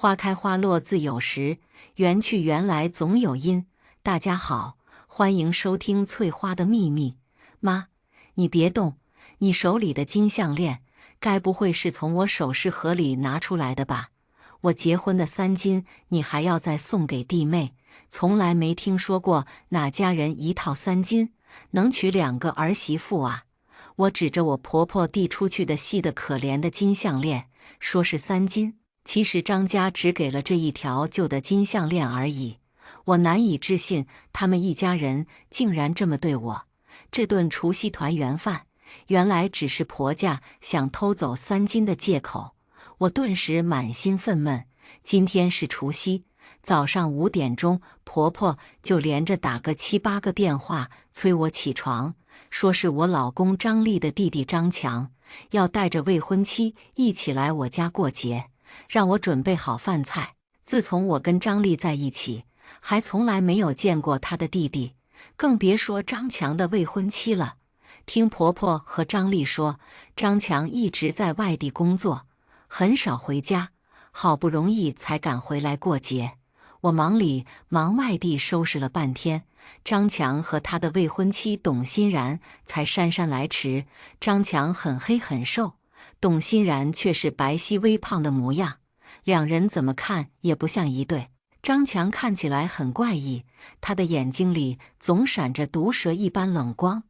花开花落自有时，缘去缘来总有因。大家好，欢迎收听翠花的秘密。妈，你别动，你手里的金项链，该不会是从我首饰盒里拿出来的吧？我结婚的3金，你还要再送给弟妹，从来没听说过哪家人一套3金能娶2个儿媳妇啊！我指着我婆婆递出去的细得可怜的金项链，说是3金。其实张家只给了这一条旧的金项链而已。我难以置信，他们一家人竟然这么对我。这顿除夕团圆饭，原来只是婆家想偷走3金的借口。我顿时满心愤懑。今天是除夕，早上5点钟，婆婆就连着打个7、8个电话催我起床，说是我老公张丽的弟弟张强要带着未婚妻一起来我家过节，让我准备好饭菜。自从我跟张丽在一起，还从来没有见过他的弟弟，更别说张强的未婚妻了。听婆婆和张丽说，张强一直在外地工作，很少回家，好不容易才赶回来过节。我忙里忙外地收拾了半天，张强和他的未婚妻董欣然才姗姗来迟。张强很黑很瘦，董欣然却是白皙微胖的模样，两人怎么看也不像一对。张强看起来很怪异，他的眼睛里总闪着毒蛇一般冷光。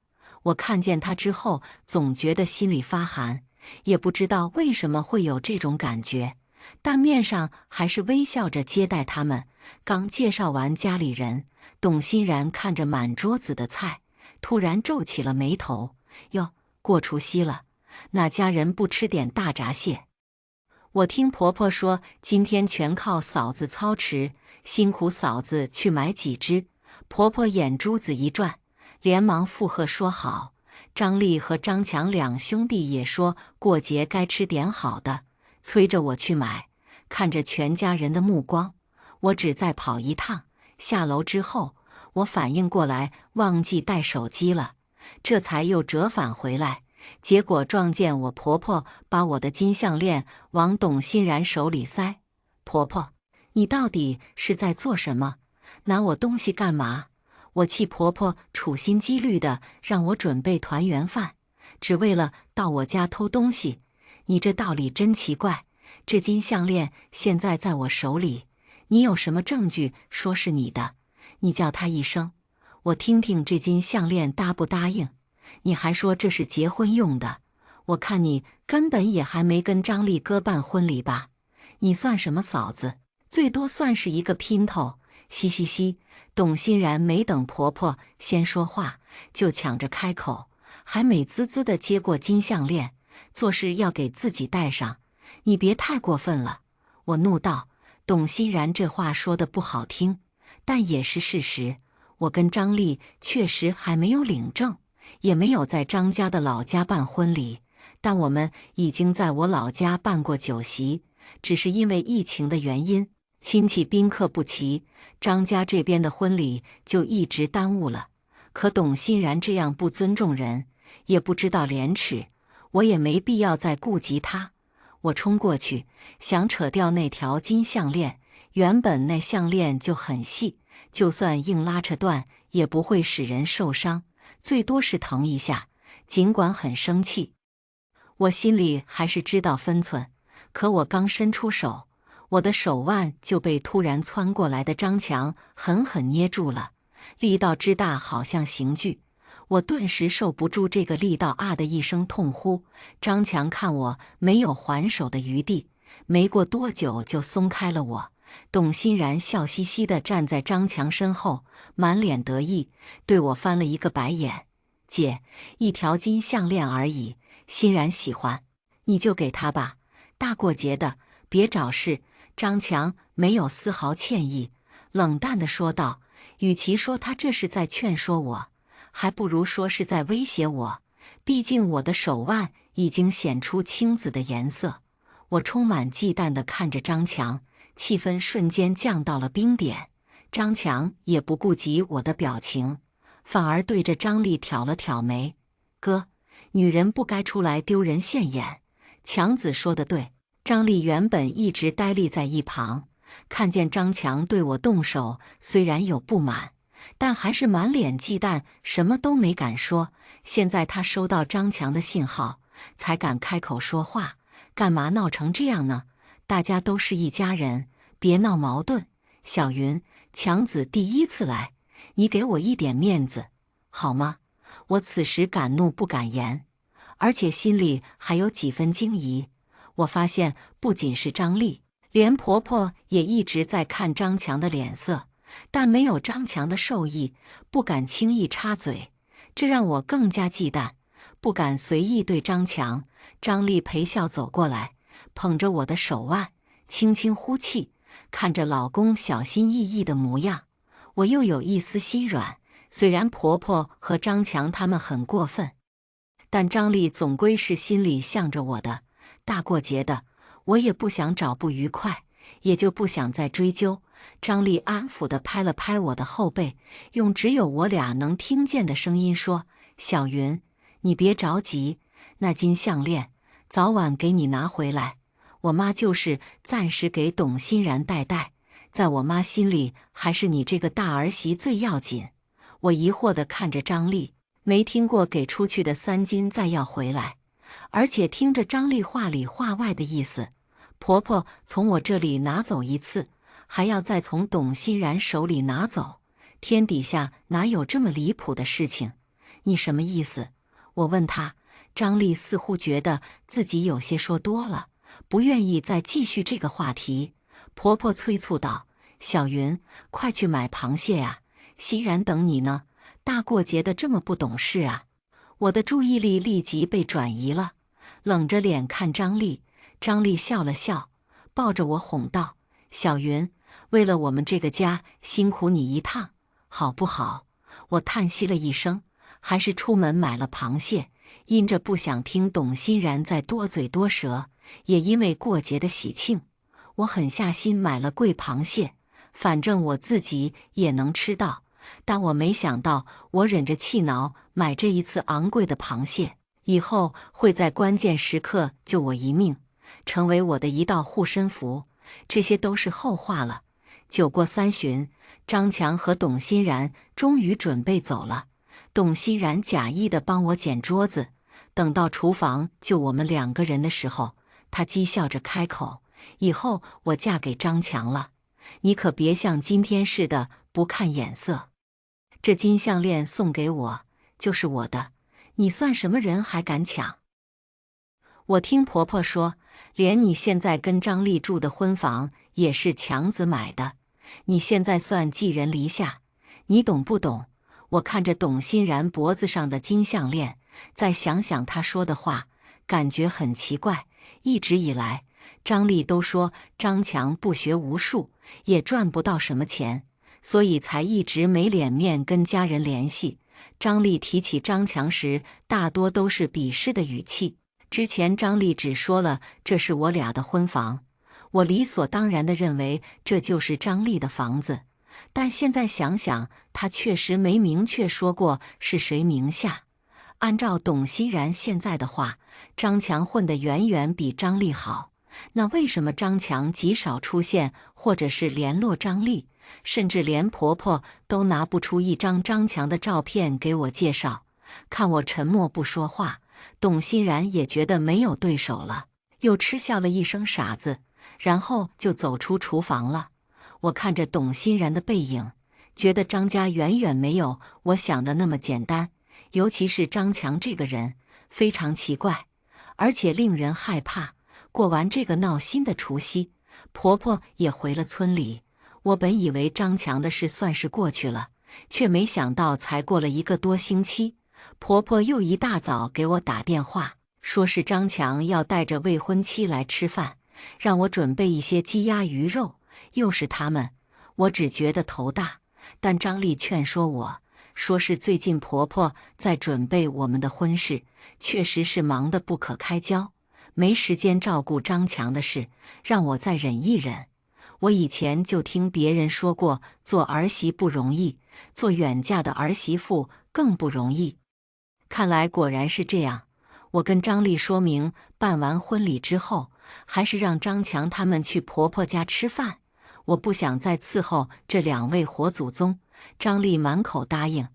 我看见他之后，总觉得心里发寒，也不知道为什么会有这种感觉，但面上还是微笑着接待他们。刚介绍完家里人，董欣然看着满桌子的菜，突然皱起了眉头。哟，过除夕了，哪家人不吃点大闸蟹？我听婆婆说，今天全靠嫂子操持，辛苦嫂子去买几只。婆婆眼珠子一转，连忙附和说好。张丽和张强2兄弟也说过节该吃点好的，催着我去买。看着全家人的目光，我只再跑一趟。下楼之后，我反应过来忘记带手机了，这才又折返回来。结果撞见我婆婆把我的金项链往董欣然手里塞。婆婆，你到底是在做什么？拿我东西干嘛？我气婆婆处心积虑的让我准备团圆饭，只为了到我家偷东西。你这道理真奇怪。这金项链现在在我手里，你有什么证据说是你的？你叫他一声，我听听这金项链答不答应。你还说这是结婚用的，我看你根本也还没跟张丽哥办婚礼吧？你算什么嫂子？最多算是一个姘头。嘻嘻嘻，董欣然没等婆婆先说话，就抢着开口，还美滋滋地接过金项链，做事要给自己戴上。你别太过分了！我怒道。董欣然这话说的不好听，但也是事实。我跟张丽确实还没有领证，也没有在张家的老家办婚礼，但我们已经在我老家办过酒席，只是因为疫情的原因，亲戚宾客不齐，张家这边的婚礼就一直耽误了。可董欣然这样不尊重人，也不知道廉耻，我也没必要再顾及他。我冲过去，想扯掉那条金项链，原本那项链就很细，就算硬拉扯断也不会使人受伤，最多是疼一下。尽管很生气，我心里还是知道分寸。可我刚伸出手，我的手腕就被突然窜过来的张强狠狠捏住了，力道之大，好像刑具。我顿时受不住这个力道，啊的一声痛呼。张强看我没有还手的余地，没过多久就松开了我。董欣然笑嘻嘻地站在张强身后，满脸得意，对我翻了一个白眼。姐，一条金项链而已，欣然喜欢，你就给他吧，大过节的，别找事。张强没有丝毫歉意，冷淡地说道，与其说他这是在劝说我，还不如说是在威胁我，毕竟我的手腕已经显出青紫的颜色。我充满忌惮地看着张强，气氛瞬间降到了冰点。张强也不顾及我的表情，反而对着张丽挑了挑眉。哥，女人不该出来丢人现眼。强子说得对，张丽原本一直呆立在一旁，看见张强对我动手，虽然有不满，但还是满脸忌惮，什么都没敢说。现在他收到张强的信号，才敢开口说话。干嘛闹成这样呢？大家都是一家人，别闹矛盾。小云，强子第一次来，你给我一点面子，好吗？我此时敢怒不敢言，而且心里还有几分惊疑。我发现不仅是张丽，连婆婆也一直在看张强的脸色，但没有张强的授意，不敢轻易插嘴，这让我更加忌惮，不敢随意对张强。张丽陪笑走过来，捧着我的手腕，轻轻呼气，看着老公小心翼翼的模样，我又有一丝心软。虽然婆婆和张强他们很过分，但张丽总归是心里向着我的。大过节的，我也不想找不愉快，也就不想再追究。张丽安抚地拍了拍我的后背，用只有我俩能听见的声音说：“小云，你别着急，那金项链早晚给你拿回来。我妈就是暂时给董欣然戴，在我妈心里，还是你这个大儿媳最要紧。”我疑惑地看着张丽，没听过给出去的3金再要回来，而且听着张丽话里话外的意思，婆婆从我这里拿走一次，还要再从董欣然手里拿走，天底下哪有这么离谱的事情？你什么意思？我问她。张丽似乎觉得自己有些说多了，不愿意再继续这个话题。婆婆催促道：“小云，快去买螃蟹啊！欣然等你呢，大过节的这么不懂事啊！”我的注意力立即被转移了，冷着脸看张丽。张丽笑了笑，抱着我哄道：“小云，为了我们这个家，辛苦你一趟，好不好？”我叹息了一声，还是出门买了螃蟹。因着不想听董欣然再多嘴多舌，也因为过节的喜庆，我狠下心买了贵螃蟹，反正我自己也能吃到。但我没想到，我忍着气恼买这一次昂贵的螃蟹，以后会在关键时刻救我一命，成为我的一道护身符。这些都是后话了。酒过3巡，张强和董欣然终于准备走了。董欣然假意地帮我捡桌子，等到厨房就我们2个人的时候，他讥笑着开口：“以后我嫁给张强了，你可别像今天似的不看眼色。这金项链送给我，就是我的，你算什么人还敢抢？”我听婆婆说，连你现在跟张丽住的婚房也是强子买的，你现在算寄人篱下，你懂不懂？我看着董欣然脖子上的金项链，再想想她说的话，感觉很奇怪。一直以来，张丽都说张强不学无术，也赚不到什么钱，所以才一直没脸面跟家人联系。张丽提起张强时，大多都是鄙视的语气。之前张丽只说了这是我俩的婚房，我理所当然地认为这就是张丽的房子。但现在想想，他确实没明确说过是谁名下。按照董欣然现在的话，张强混得远远比张丽好，那为什么张强极少出现，或者是联络张丽，甚至连婆婆都拿不出一张张强的照片给我介绍？看我沉默不说话，董欣然也觉得没有对手了，又嗤笑了一声傻子，然后就走出厨房了。我看着董欣然的背影，觉得张家远远没有我想的那么简单，尤其是张强这个人，非常奇怪，而且令人害怕。过完这个闹心的除夕，婆婆也回了村里。我本以为张强的事算是过去了，却没想到才过了1个多星期，婆婆又一大早给我打电话，说是张强要带着未婚妻来吃饭，让我准备一些鸡鸭鱼肉。又是他们，我只觉得头大。但张丽劝说我，说是最近婆婆在准备我们的婚事，确实是忙得不可开交，没时间照顾张强的事，让我再忍一忍。我以前就听别人说过，做儿媳不容易，做远嫁的儿媳妇更不容易。看来果然是这样。我跟张丽说明办完婚礼之后，还是让张强他们去婆婆家吃饭？我不想再伺候这2位活祖宗。张丽满口答应。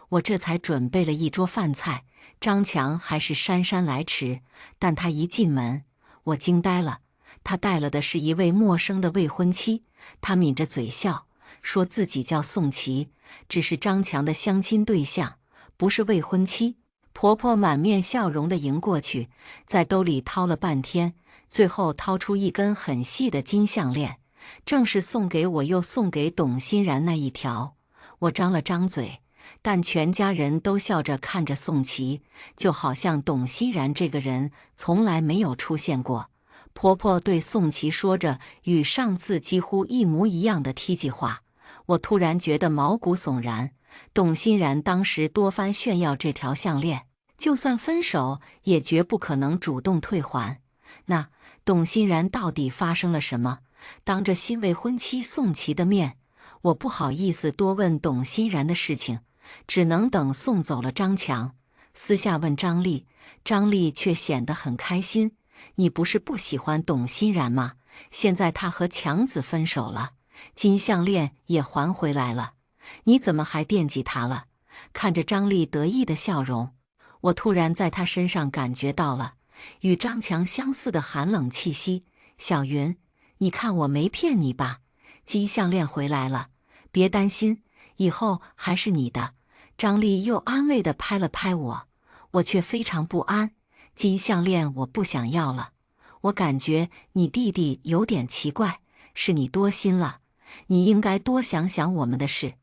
我这才准备了一桌饭菜，张强还是姗姗来迟。但他一进门，我惊呆了。他带了的是一位陌生的未婚妻。他抿着嘴笑，说自己叫宋琦，只是张强的相亲对象，不是未婚妻。婆婆满面笑容地迎过去，在兜里掏了半天，最后掏出一根很细的金项链，正是送给我又送给董欣然那一条。我张了张嘴，但全家人都笑着看着宋琦，就好像董欣然这个人从来没有出现过。婆婆对宋琦说着与上次几乎一模一样的梯级话，我突然觉得毛骨悚然。董欣然当时多番炫耀这条项链，就算分手也绝不可能主动退还。那董欣然到底发生了什么？当着新未婚妻宋琦的面，我不好意思多问董欣然的事情，只能等送走了张强，私下问张丽。张丽却显得很开心。你不是不喜欢董欣然吗？现在他和强子分手了，金项链也还回来了，你怎么还惦记他了？看着张丽得意的笑容，我突然在他身上感觉到了与张强相似的寒冷气息。小云，你看我没骗你吧？金项链回来了，别担心，以后还是你的。张丽又安慰地拍了拍我，我却非常不安。金项链我不想要了，我感觉你弟弟有点奇怪，是你多心了，你应该多想想我们的事。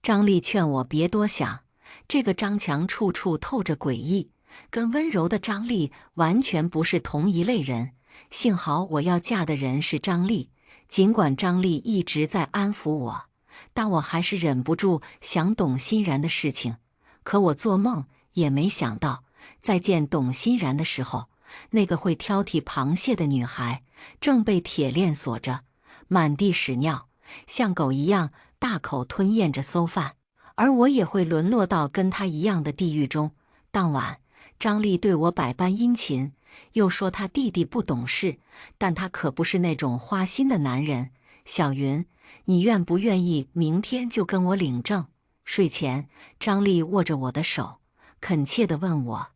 张丽劝我别多想，这个张强处处透着诡异，跟温柔的张丽完全不是同一类人。幸好我要嫁的人是张丽，尽管张丽一直在安抚我，但我还是忍不住想董欣然的事情。可我做梦也没想到，再见董欣然的时候，那个会挑剔螃蟹的女孩正被铁链锁着，满地屎尿，像狗一样大口吞咽着馊饭，而我也会沦落到跟她一样的地狱中。当晚，张丽对我百般殷勤，又说他弟弟不懂事，但他可不是那种花心的男人。小云，你愿不愿意明天就跟我领证？睡前，张丽握着我的手，恳切地问我。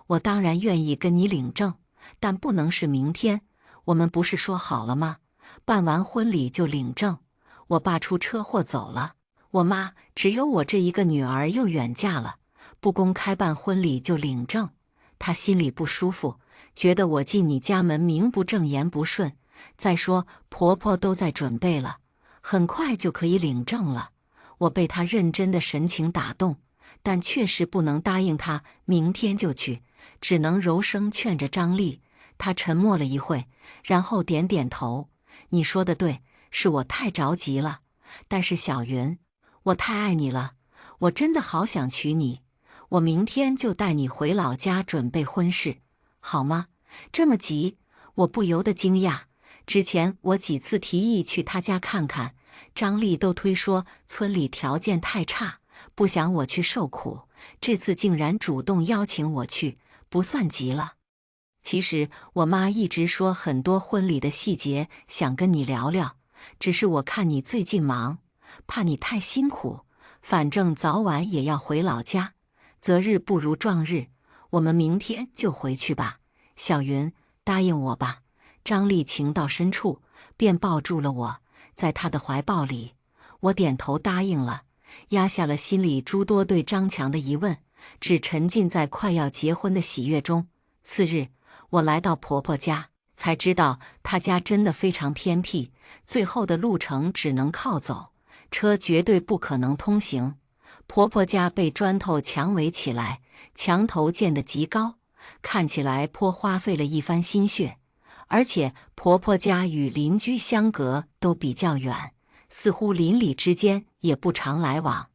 我当然愿意跟你领证，但不能是明天。我们不是说好了吗？办完婚礼就领证。我爸出车祸走了，我妈只有我这一个女儿又远嫁了，不公开办婚礼就领证。她心里不舒服，觉得我进你家门名不正言不顺。再说婆婆都在准备了，很快就可以领证了。我被她认真的神情打动，但确实不能答应她明天就去，只能柔声劝着张丽。她沉默了一会，然后点点头。你说的对，是我太着急了。但是小云，我太爱你了，我真的好想娶你。我明天就带你回老家准备婚事，好吗？这么急？我不由得惊讶。之前我几次提议去他家看看，张丽都推说村里条件太差，不想我去受苦。这次竟然主动邀请我去，不算急了。其实我妈一直说很多婚礼的细节想跟你聊聊，只是我看你最近忙，怕你太辛苦，反正早晚也要回老家，择日不如撞日，我们明天就回去吧。小云，答应我吧。张丽情到深处，便抱住了我，在她的怀抱里，我点头答应了，压下了心里诸多对张强的疑问，只沉浸在快要结婚的喜悦中。次日，我来到婆婆家，才知道她家真的非常偏僻，最后的路程只能靠走，车绝对不可能通行。婆婆家被砖头墙围起来，墙头建得极高，看起来颇花费了一番心血。而且婆婆家与邻居相隔都比较远，似乎邻里之间也不常来往。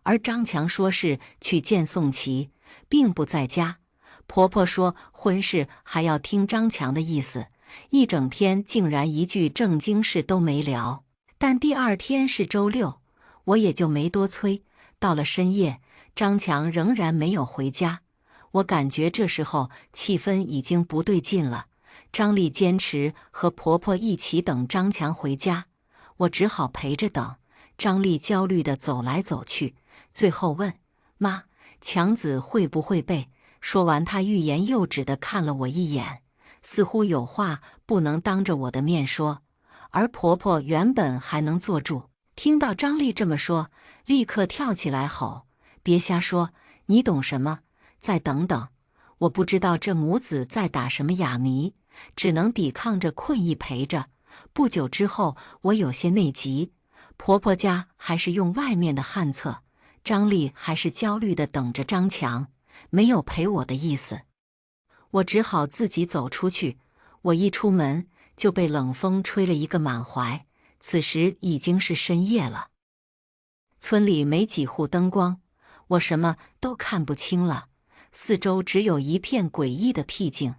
而张强说是去见宋琦，并不在家。婆婆说婚事还要听张强的意思，一整天竟然一句正经事都没聊。但第二天是周六，我也就没多催。到了深夜，张强仍然没有回家。我感觉这时候气氛已经不对劲了。张丽坚持和婆婆一起等张强回家，我只好陪着等。张丽焦虑地走来走去，最后问：“妈，强子会不会背？”说完，她欲言又止地看了我一眼，似乎有话不能当着我的面说。而婆婆原本还能坐住，听到张丽这么说，立刻跳起来吼：“别瞎说，你懂什么？再等等！”我不知道这母子在打什么哑谜，只能抵抗着困意陪着。不久之后，我有些内急，婆婆家还是用外面的旱厕，张丽还是焦虑地等着张强，没有陪我的意思。我只好自己走出去。我一出门就被冷风吹了一个满怀，此时已经是深夜了。村里没几户灯光，我什么都看不清了，四周只有一片诡异的僻静。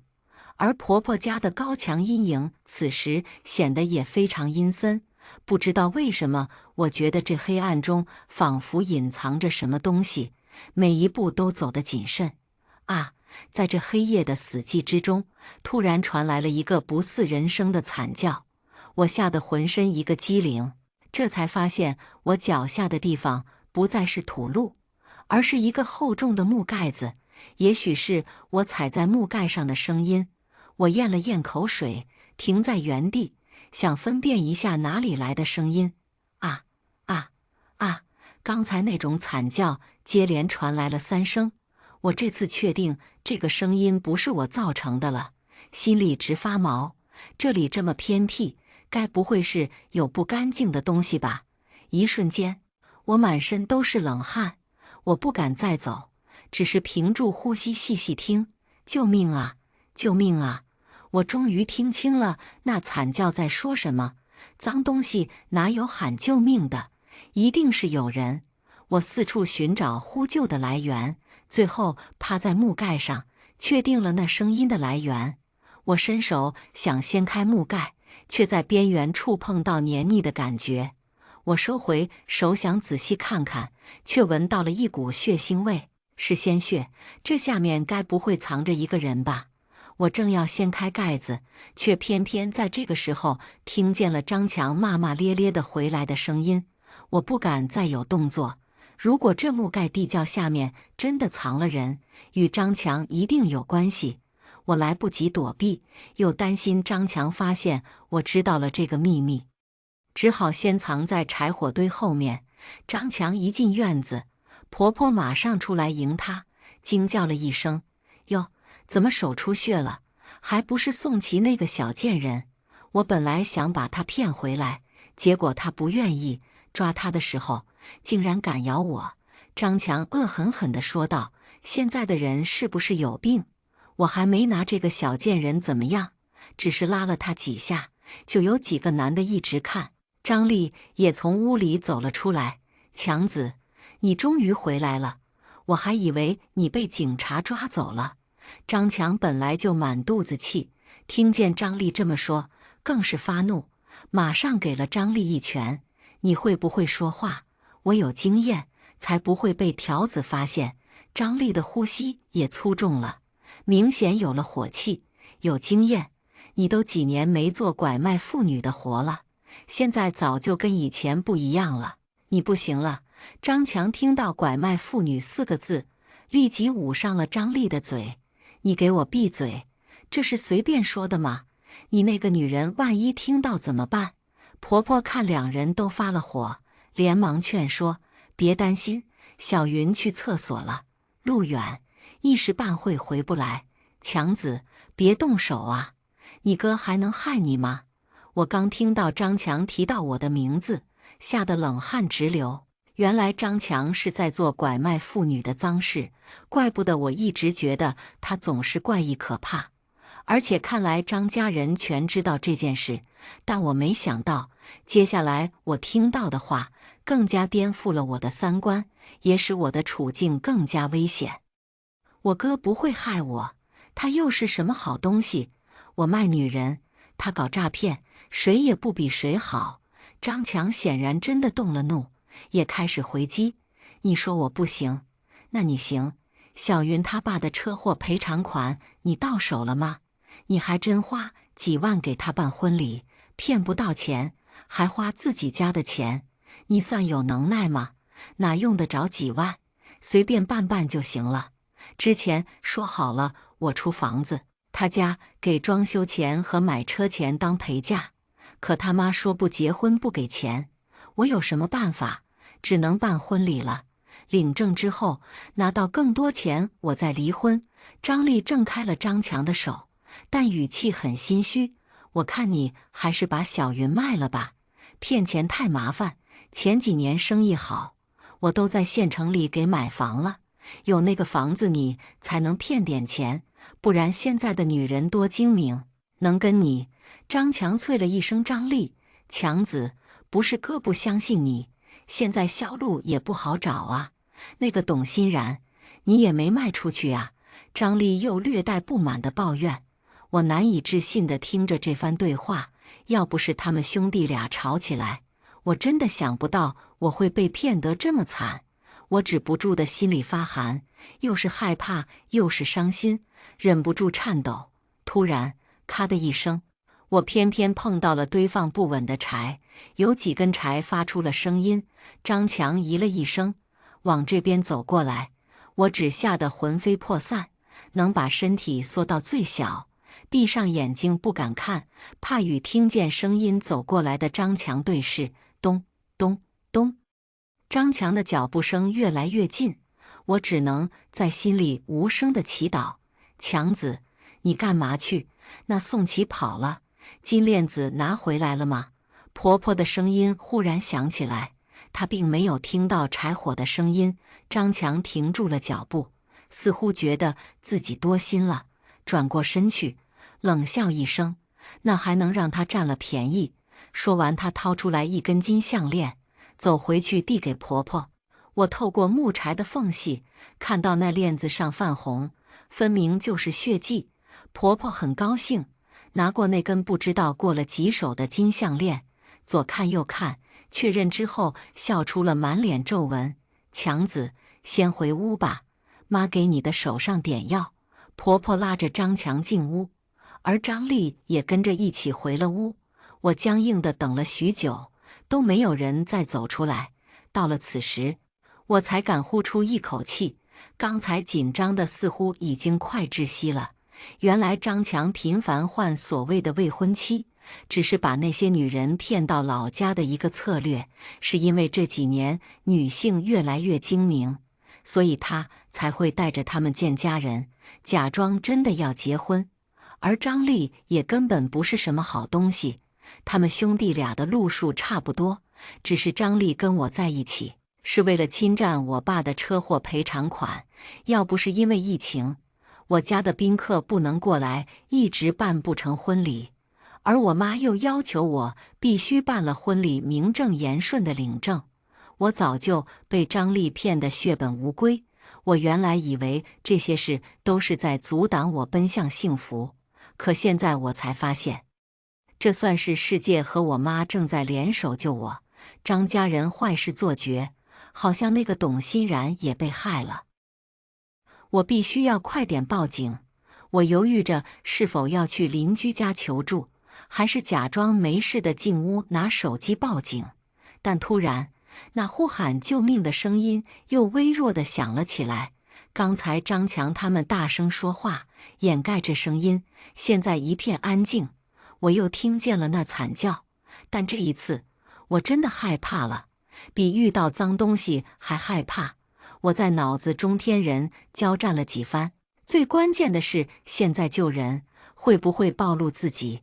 而婆婆家的高墙阴影此时显得也非常阴森。不知道为什么，我觉得这黑暗中仿佛隐藏着什么东西，每一步都走得谨慎。啊，在这黑夜的死寂之中，突然传来了一个不似人声的惨叫，我吓得浑身一个激灵，这才发现我脚下的地方不再是土路，而是一个厚重的木盖子。也许是我踩在木盖上的声音，我咽了咽口水，停在原地，想分辨一下哪里来的声音。啊啊啊！刚才那种惨叫接连传来了3声，我这次确定这个声音不是我造成的了，心里直发毛。这里这么偏僻，该不会是有不干净的东西吧？一瞬间，我满身都是冷汗，我不敢再走，只是屏住呼吸细细听。救命啊！救命啊！我终于听清了那惨叫在说什么。脏东西哪有喊救命的？一定是有人。我四处寻找呼救的来源，最后趴在木盖上，确定了那声音的来源。我伸手想掀开木盖，却在边缘触碰到黏腻的感觉。我收回手想仔细看看，却闻到了一股血腥味，是鲜血。这下面该不会藏着一个人吧？我正要掀开盖子，却偏偏在这个时候听见了张强骂骂咧咧的回来的声音。我不敢再有动作。如果这木盖地窖下面真的藏了人，与张强一定有关系。我来不及躲避，又担心张强发现我知道了这个秘密，只好先藏在柴火堆后面。张强一进院子，婆婆马上出来迎他，惊叫了一声：“哟，怎么手出血了？还不是宋琦那个小贱人！”我本来想把他骗回来，结果他不愿意，抓他的时候竟然敢咬我。张强恶狠狠地说道：“现在的人是不是有病？我还没拿这个小贱人怎么样，只是拉了他几下，就有几个男的一直看。”张丽也从屋里走了出来：“强子，你终于回来了，我还以为你被警察抓走了。”张强本来就满肚子气，听见张丽这么说，更是发怒，马上给了张丽一拳：“你会不会说话？我有经验，才不会被条子发现。”张丽的呼吸也粗重了，明显有了火气。有经验？你都几年没做拐卖妇女的活了，现在早就跟以前不一样了。你不行了！张强听到拐卖妇女4个字，立即捂上了张丽的嘴。你给我闭嘴！这是随便说的吗？你那个女人万一听到怎么办？婆婆看两人都发了火，连忙劝说：“别担心，小云去厕所了，路远，一时半会回不来。强子，别动手啊！你哥还能害你吗？”我刚听到张强提到我的名字，吓得冷汗直流。原来张强是在做拐卖妇女的脏事，怪不得我一直觉得他总是怪异可怕。而且看来张家人全知道这件事，但我没想到，接下来我听到的话更加颠覆了我的三观，也使我的处境更加危险。我哥不会害我，他又是什么好东西？我卖女人，他搞诈骗，谁也不比谁好。张强显然真的动了怒，也开始回击。你说我不行，那你行。小云他爸的车祸赔偿款你到手了吗？你还真花几万给他办婚礼，骗不到钱，还花自己家的钱，你算有能耐吗？哪用得着几万？随便办办就行了。之前说好了，我出房子，他家给装修钱和买车钱当陪嫁，可他妈说不结婚不给钱，我有什么办法？只能办婚礼了。领证之后拿到更多钱，我再离婚。张丽挣开了张强的手，但语气很心虚。我看你还是把小云卖了吧，骗钱太麻烦。前几年生意好，我都在县城里给买房了，有那个房子你才能骗点钱，不然现在的女人多精明，能跟你。张强啐了一声张丽，强子，不是哥不相信你，现在销路也不好找啊。那个董欣然，你也没卖出去啊。张丽又略带不满地抱怨。我难以置信地听着这番对话，要不是他们兄弟俩吵起来，我真的想不到我会被骗得这么惨。我止不住的心里发寒，又是害怕又是伤心，忍不住颤抖。突然，咔的一声，我偏偏碰到了堆放不稳的柴，有几根柴发出了声音。张强咦了一声，往这边走过来，我只吓得魂飞魄散，能把身体缩到最小，闭上眼睛不敢看，怕与听见声音走过来的张强对视。咚咚咚，张强的脚步声越来越近，我只能在心里无声的祈祷：强子，你干嘛去？那宋琦跑了，金链子拿回来了吗？婆婆的声音忽然响起来，她并没有听到柴火的声音。张强停住了脚步，似乎觉得自己多心了，转过身去，冷笑一声：那还能让他占了便宜？说完，他掏出来一根金项链，走回去递给婆婆。我透过木柴的缝隙，看到那链子上泛红，分明就是血迹。婆婆很高兴，拿过那根不知道过了几手的金项链，左看右看，确认之后笑出了满脸皱纹。强子，先回屋吧，妈给你的手上点药。婆婆拉着张强进屋，而张丽也跟着一起回了屋。我僵硬地等了许久，都没有人再走出来。到了此时，我才敢呼出一口气，刚才紧张的似乎已经快窒息了。原来张强频繁换所谓的未婚妻，只是把那些女人骗到老家的一个策略，是因为这几年女性越来越精明，所以他才会带着她们见家人，假装真的要结婚。而张丽也根本不是什么好东西，他们兄弟俩的路数差不多，只是张丽跟我在一起是为了侵占我爸的车祸赔偿款，要不是因为疫情，我家的宾客不能过来，一直办不成婚礼，而我妈又要求我必须办了婚礼名正言顺的领证，我早就被张丽骗得血本无归。我原来以为这些事都是在阻挡我奔向幸福，可现在我才发现，这算是世界和我妈正在联手救我。张家人坏事做绝，好像那个董欣然也被害了。我必须要快点报警。我犹豫着是否要去邻居家求助，还是假装没事的进屋拿手机报警。但突然，那呼喊救命的声音又微弱地响了起来。刚才张强他们大声说话，掩盖着声音，现在一片安静。我又听见了那惨叫，但这一次，我真的害怕了，比遇到脏东西还害怕。我在脑子中天人交战了几番，最关键的是现在救人会不会暴露自己？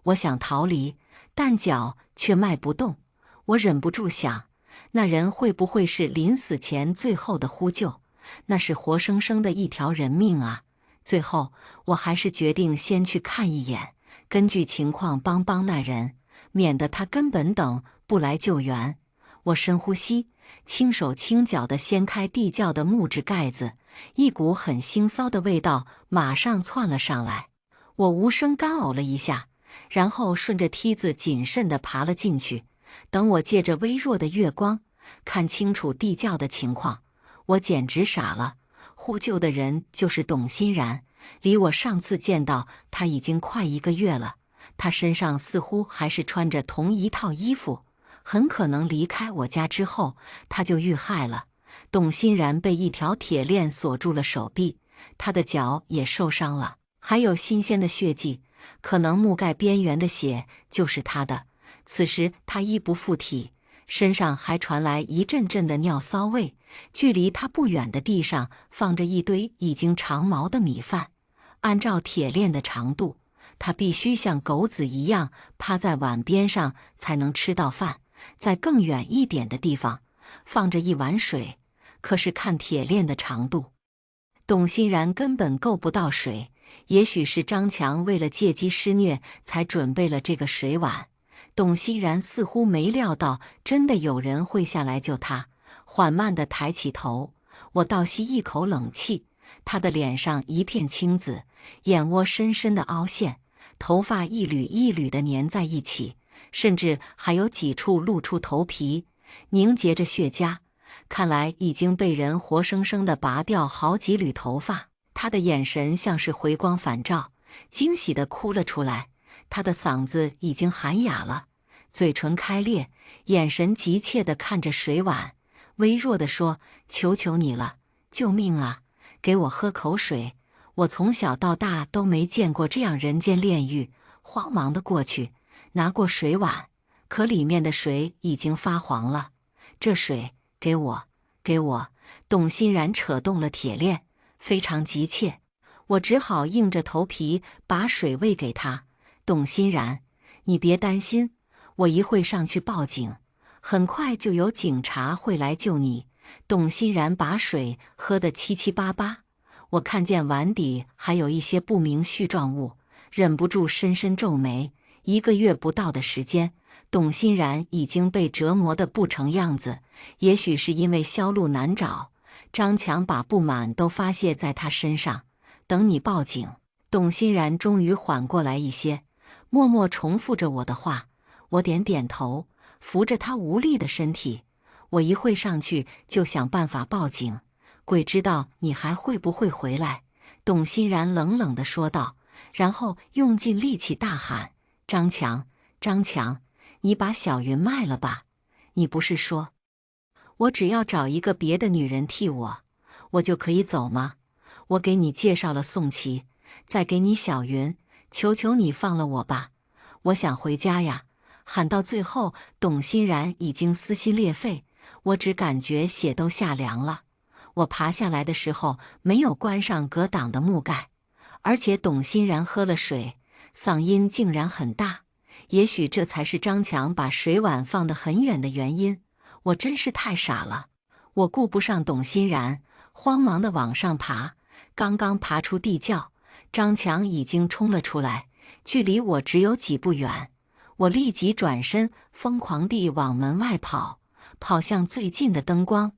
我想逃离，但脚却迈不动。我忍不住想，那人会不会是临死前最后的呼救？那是活生生的一条人命啊！最后，我还是决定先去看一眼，根据情况帮帮那人，免得他根本等不来救援。我深呼吸，轻手轻脚地掀开地窖的木质盖子，一股很腥臊的味道马上窜了上来。我无声干呕了一下，然后顺着梯子谨慎地爬了进去。等我借着微弱的月光看清楚地窖的情况，我简直傻了。呼救的人就是董欣然，离我上次见到他已经快1个月了。他身上似乎还是穿着同一套衣服，很可能离开我家之后他就遇害了。董欣然被一条铁链锁住了手臂，他的脚也受伤了，还有新鲜的血迹，可能墓盖边缘的血就是他的。此时他衣不附体，身上还传来一阵阵的尿骚味。距离他不远的地上放着一堆已经长毛的米饭，按照铁链的长度，他必须像狗子一样趴在碗边上才能吃到饭。在更远一点的地方放着一碗水，可是看铁链的长度，董欣然根本够不到水。也许是张强为了借机施虐才准备了这个水碗。董欣然似乎没料到真的有人会下来救他，缓慢地抬起头，我倒吸一口冷气。他的脸上一片青紫，眼窝深深的凹陷，头发一缕一缕地粘在一起，甚至还有几处露出头皮，凝结着血痂，看来已经被人活生生地拔掉好几缕头发。他的眼神像是回光返照，惊喜地哭了出来。他的嗓子已经喊哑了，嘴唇开裂，眼神急切地看着水碗，微弱地说：“求求你了，救命啊！给我喝口水！我从小到大都没见过这样人间炼狱。”慌忙地过去，拿过水碗，可里面的水已经发黄了。这水，给我，给我！董欣然扯动了铁链，非常急切。我只好硬着头皮把水喂给他。董欣然，你别担心，我一会上去报警，很快就有警察会来救你。董欣然把水喝得七七八八，我看见碗底还有一些不明絮状物，忍不住深深皱眉。1个月不到的时间，董欣然已经被折磨得不成样子。也许是因为销路难找，张强把不满都发泄在他身上。等你报警，董欣然终于缓过来一些，默默重复着我的话。我点点头，扶着他无力的身体。我一会上去就想办法报警，鬼知道你还会不会回来。董欣然冷冷地说道，然后用尽力气大喊：“张强，张强，你把小云卖了吧？你不是说我只要找一个别的女人替我就可以走吗？我给你介绍了宋琦，再给你小云，求求你放了我吧，我想回家呀！”喊到最后，董欣然已经撕心裂肺，我只感觉血都下凉了。我爬下来的时候没有关上隔挡的木盖，而且董欣然喝了水，嗓音竟然很大。也许这才是张强把水碗放得很远的原因。我真是太傻了，我顾不上董欣然，慌忙地往上爬。刚刚爬出地窖，张强已经冲了出来，距离我只有几步远。我立即转身，疯狂地往门外跑，跑向最近的灯光。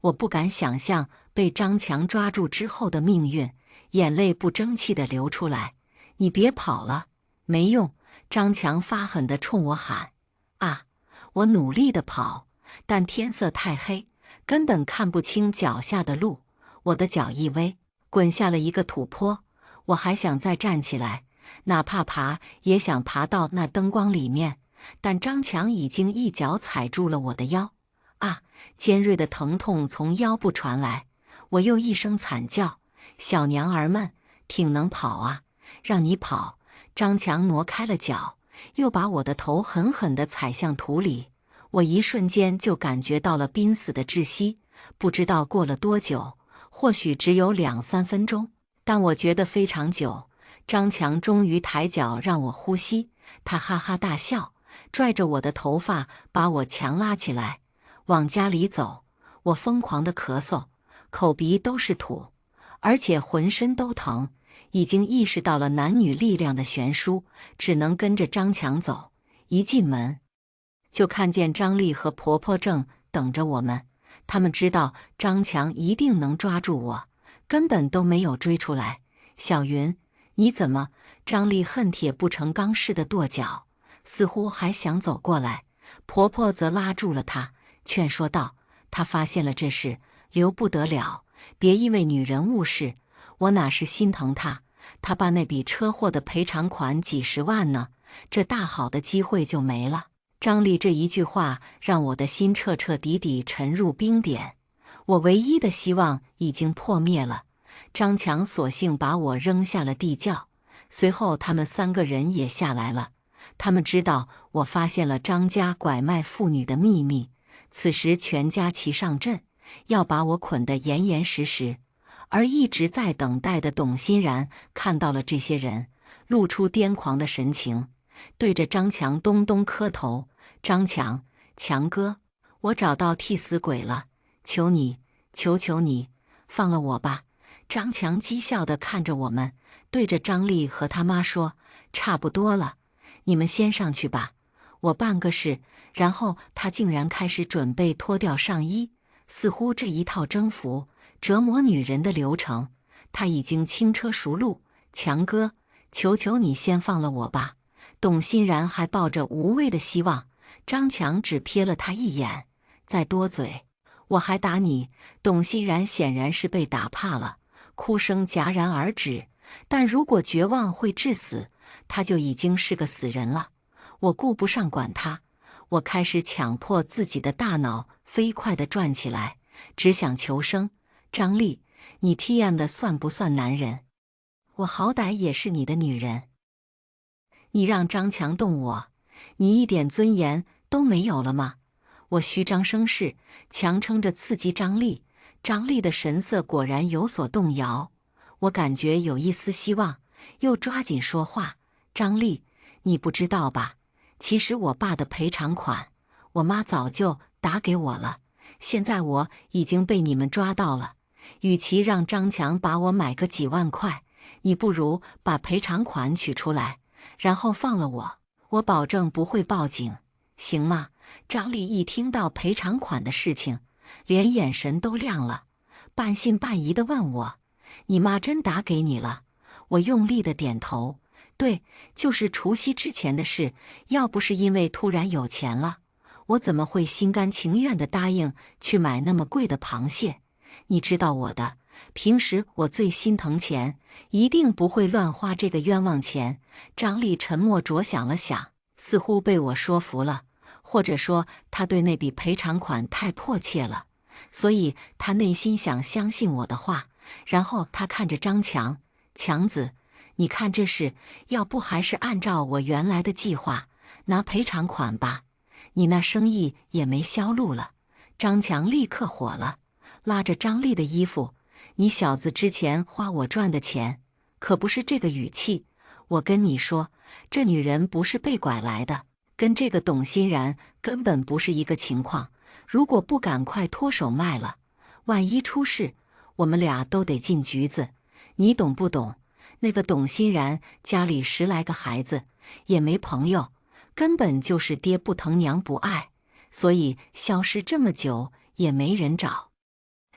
我不敢想象被张强抓住之后的命运，眼泪不争气地流出来。你别跑了，没用！张强发狠地冲我喊。啊！我努力地跑，但天色太黑，根本看不清脚下的路。我的脚一微，滚下了一个土坡。我还想再站起来，哪怕爬也想爬到那灯光里面，但张强已经一脚踩住了我的腰。啊！尖锐的疼痛从腰部传来，我又一声惨叫：“小娘儿们，挺能跑啊，让你跑！”张强挪开了脚，又把我的头狠狠地踩向土里。我一瞬间就感觉到了濒死的窒息，不知道过了多久，或许只有2、3分钟，但我觉得非常久。张强终于抬脚让我呼吸，他哈哈大笑，拽着我的头发把我强拉起来，往家里走。我疯狂地咳嗽，口鼻都是土，而且浑身都疼，已经意识到了男女力量的悬殊，只能跟着张强走。一进门，就看见张丽和婆婆正等着我们。他们知道张强一定能抓住我，根本都没有追出来。小云，你怎么？张丽恨铁不成钢似的跺脚，似乎还想走过来。婆婆则拉住了她，劝说道：“她发现了这事，留不得了，别因为女人误事。我哪是心疼她，他爸那笔车祸的赔偿款几十万呢，这大好的机会就没了。张丽这一句话让我的心彻彻底底沉入冰点，我唯一的希望已经破灭了。张强索性把我扔下了地窖，随后他们3个人也下来了。他们知道我发现了张家拐卖妇女的秘密，此时全家齐上阵，要把我捆得严严实实。而一直在等待的董欣然看到了这些人，露出癫狂的神情，对着张强咚咚磕头：“张强，强哥，我找到替死鬼了，求你，求求你，放了我吧！”张强讥笑地看着我们，对着张丽和他妈说：“差不多了，你们先上去吧，我办个事。”然后他竟然开始准备脱掉上衣，似乎这一套征服、折磨女人的流程，他已经轻车熟路。强哥，求求你先放了我吧！董欣然还抱着无谓的希望，张强只瞥了他一眼，再多嘴，我还打你！董欣然显然是被打怕了，哭声戛然而止。但如果绝望会致死，他就已经是个死人了。我顾不上管他，我开始强迫自己的大脑飞快地转起来，只想求生。张丽，你 TM 的算不算男人？我好歹也是你的女人。你让张强动我，你一点尊严都没有了吗？我虚张声势，强撑着刺激张丽。张丽的神色果然有所动摇，我感觉有一丝希望，又抓紧说话：“张丽，你不知道吧？其实我爸的赔偿款，我妈早就打给我了。现在我已经被你们抓到了，与其让张强把我买个几万块，你不如把赔偿款取出来，然后放了我。我保证不会报警，行吗？”张丽一听到赔偿款的事情，连眼神都亮了，半信半疑地问我：“你妈真打给你了？”我用力地点头：“对，就是除夕之前的事。要不是因为突然有钱了，我怎么会心甘情愿地答应去买那么贵的螃蟹？你知道我的，平时我最心疼钱，一定不会乱花这个冤枉钱。”张丽沉默着想了想，似乎被我说服了，或者说他对那笔赔偿款太迫切了，所以他内心想相信我的话。然后他看着张强：“强子，你看这事，要不还是按照我原来的计划拿赔偿款吧？你那生意也没销路了。”张强立刻火了，拉着张丽的衣服：“你小子之前花我赚的钱，可不是这个语气。我跟你说，这女人不是被拐来的，跟这个董欣然根本不是一个情况。如果不赶快脱手卖了，万一出事，我们俩都得进局子，你懂不懂？那个董欣然家里10来个孩子，也没朋友，根本就是爹不疼娘不爱，所以消失这么久也没人找。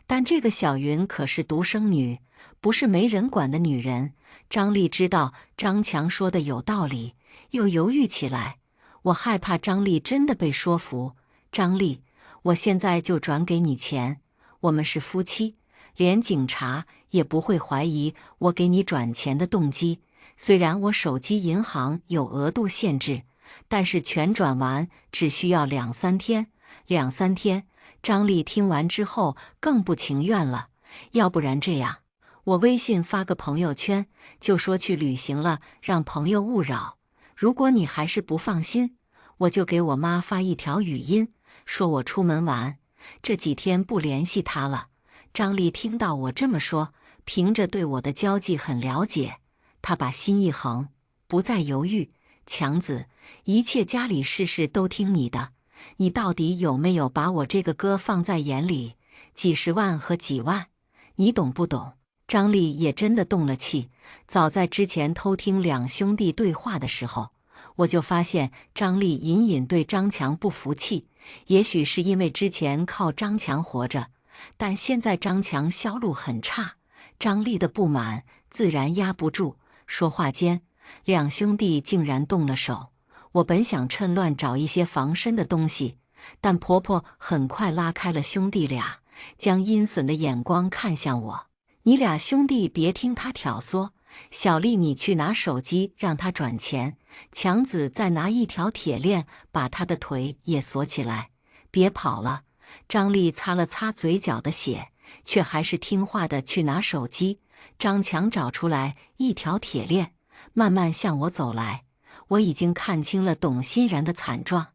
但这个小云可是独生女，不是没人管的女人。”张丽知道张强说的有道理，又犹豫起来。我害怕张丽真的被说服。张丽，我现在就转给你钱，我们是夫妻，连警察也不会怀疑我给你转钱的动机。虽然我手机银行有额度限制，但是全转完只需要2、3天。2、3天？张丽听完之后更不情愿了。要不然这样，我微信发个朋友圈，就说去旅行了，让朋友勿扰。如果你还是不放心，我就给我妈发一条语音，说我出门玩，这几天不联系她了。张丽听到我这么说，凭着对我的交际很了解，她把心一横，不再犹豫：“强子，一切家里事事都听你的，你到底有没有把我这个哥放在眼里？几十万和几万，你懂不懂？”张丽也真的动了气。早在之前偷听两兄弟对话的时候，我就发现张丽隐隐对张强不服气。也许是因为之前靠张强活着，但现在张强销路很差，张丽的不满自然压不住。说话间，两兄弟竟然动了手。我本想趁乱找一些防身的东西，但婆婆很快拉开了兄弟俩，将阴损的眼光看向我：“你俩兄弟别听他挑唆，小丽，你去拿手机让他转钱，强子再拿一条铁链把他的腿也锁起来，别跑了。张丽擦了擦嘴角的血，却还是听话的去拿手机。张强找出来一条铁链，慢慢向我走来。我已经看清了董欣然的惨状，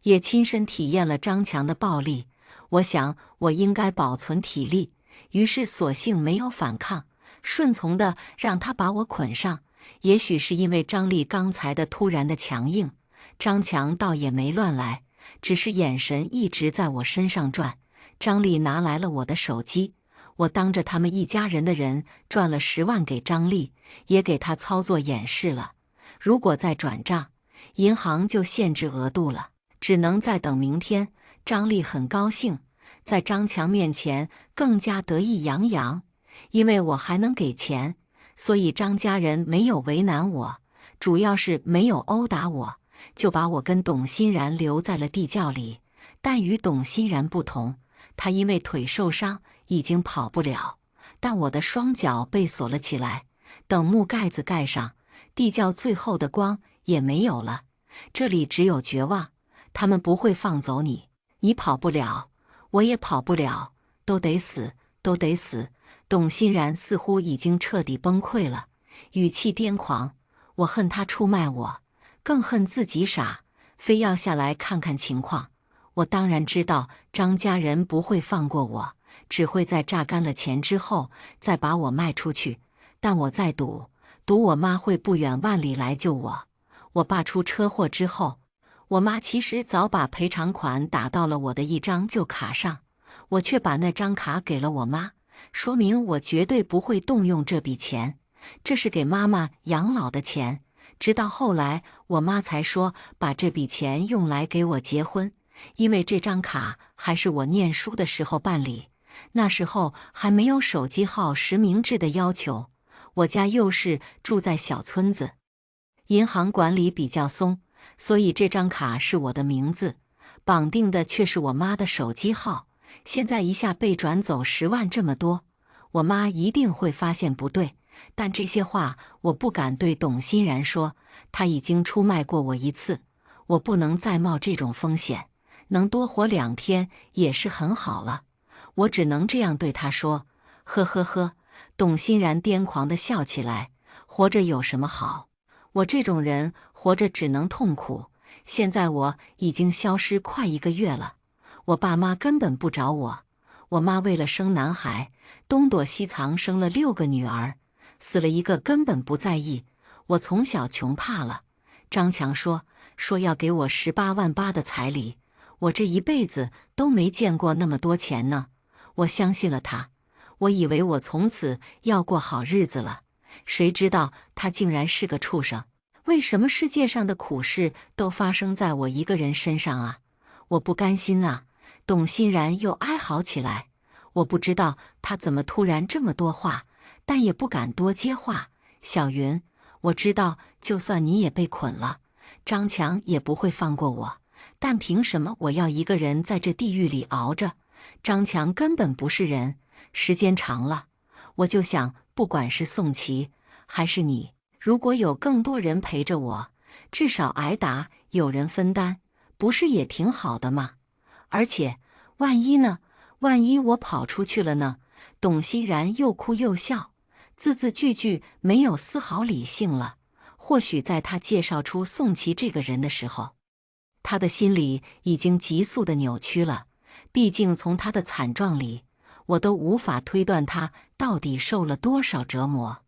也亲身体验了张强的暴力。我想我应该保存体力，于是索性没有反抗，顺从的让他把我捆上。也许是因为张丽刚才的突然的强硬，张强倒也没乱来，只是眼神一直在我身上转。张丽拿来了我的手机，我当着他们一家人的人转了10万给张丽，也给他操作演示了。如果再转账，银行就限制额度了，只能再等明天。张丽很高兴，在张强面前更加得意洋洋，因为我还能给钱，所以张家人没有为难我，主要是没有殴打我，就把我跟董欣然留在了地窖里。但与董欣然不同，他因为腿受伤已经跑不了，但我的双脚被锁了起来。等木盖子盖上，地窖最后的光也没有了，这里只有绝望。他们不会放走你，你跑不了，我也跑不了，都得死，都得死。董欣然似乎已经彻底崩溃了，语气癫狂。我恨他出卖我，更恨自己傻，非要下来看看情况。我当然知道张家人不会放过我，只会在榨干了钱之后再把我卖出去。但我在赌我妈会不远万里来救我。我爸出车祸之后，我妈其实早把赔偿款打到了我的一张旧卡上，我却把那张卡给了我妈，说明我绝对不会动用这笔钱，这是给妈妈养老的钱。直到后来，我妈才说把这笔钱用来给我结婚，因为这张卡还是我念书的时候办理，那时候还没有手机号实名制的要求。我家又是住在小村子，银行管理比较松，所以这张卡是我的名字，绑定的却是我妈的手机号。现在一下被转走10万这么多，我妈一定会发现不对，但这些话我不敢对董欣然说，他已经出卖过我一次，我不能再冒这种风险，能多活2天也是很好了。我只能这样对他说。呵呵呵，董欣然癫狂地笑起来。活着有什么好？我这种人活着只能痛苦。现在我已经消失快1个月了，我爸妈根本不找我。我妈为了生男孩，东躲西藏生了6个女儿，死了1个根本不在意。我从小穷怕了。张强说要给我18万8的彩礼，我这一辈子都没见过那么多钱呢。我相信了他，我以为我从此要过好日子了，谁知道他竟然是个畜生。为什么世界上的苦事都发生在我一个人身上啊？我不甘心啊！董欣然又哀嚎起来。我不知道他怎么突然这么多话，但也不敢多接话。小云，我知道就算你也被捆了，张强也不会放过我，但凭什么我要一个人在这地狱里熬着？张强根本不是人，时间长了，我就想，不管是宋琦还是你，如果有更多人陪着我，至少挨打有人分担，不是也挺好的吗？而且，万一呢？万一我跑出去了呢？董欣然又哭又笑，字字句句没有丝毫理性了。或许在他介绍出宋琦这个人的时候，他的心里已经急速的扭曲了。毕竟从他的惨状里，我都无法推断他到底受了多少折磨。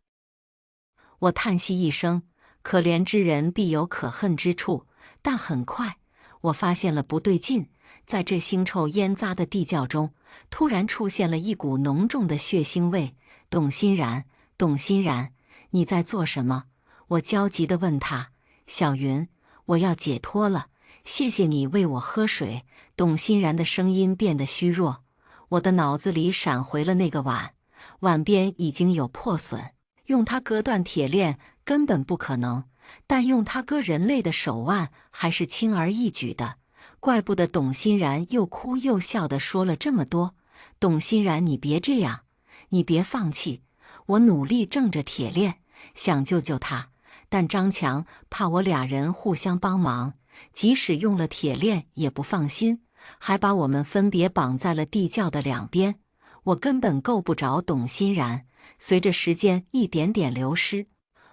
我叹息一声，可怜之人必有可恨之处。但很快，我发现了不对劲，在这腥臭烟杂的地窖中，突然出现了一股浓重的血腥味。董欣然，董欣然，你在做什么？我焦急地问他。小云，我要解脱了，谢谢你喂我喝水。董欣然的声音变得虚弱，我的脑子里闪回了那个碗，碗边已经有破损，用它割断铁链根本不可能，但用它割人类的手腕还是轻而易举的。怪不得董欣然又哭又笑地说了这么多。董欣然，你别这样，你别放弃。我努力挣着铁链，想救救他，但张强怕我俩人互相帮忙，即使用了铁链也不放心，还把我们分别绑在了地窖的两边。我根本够不着董欣然。随着时间一点点流失，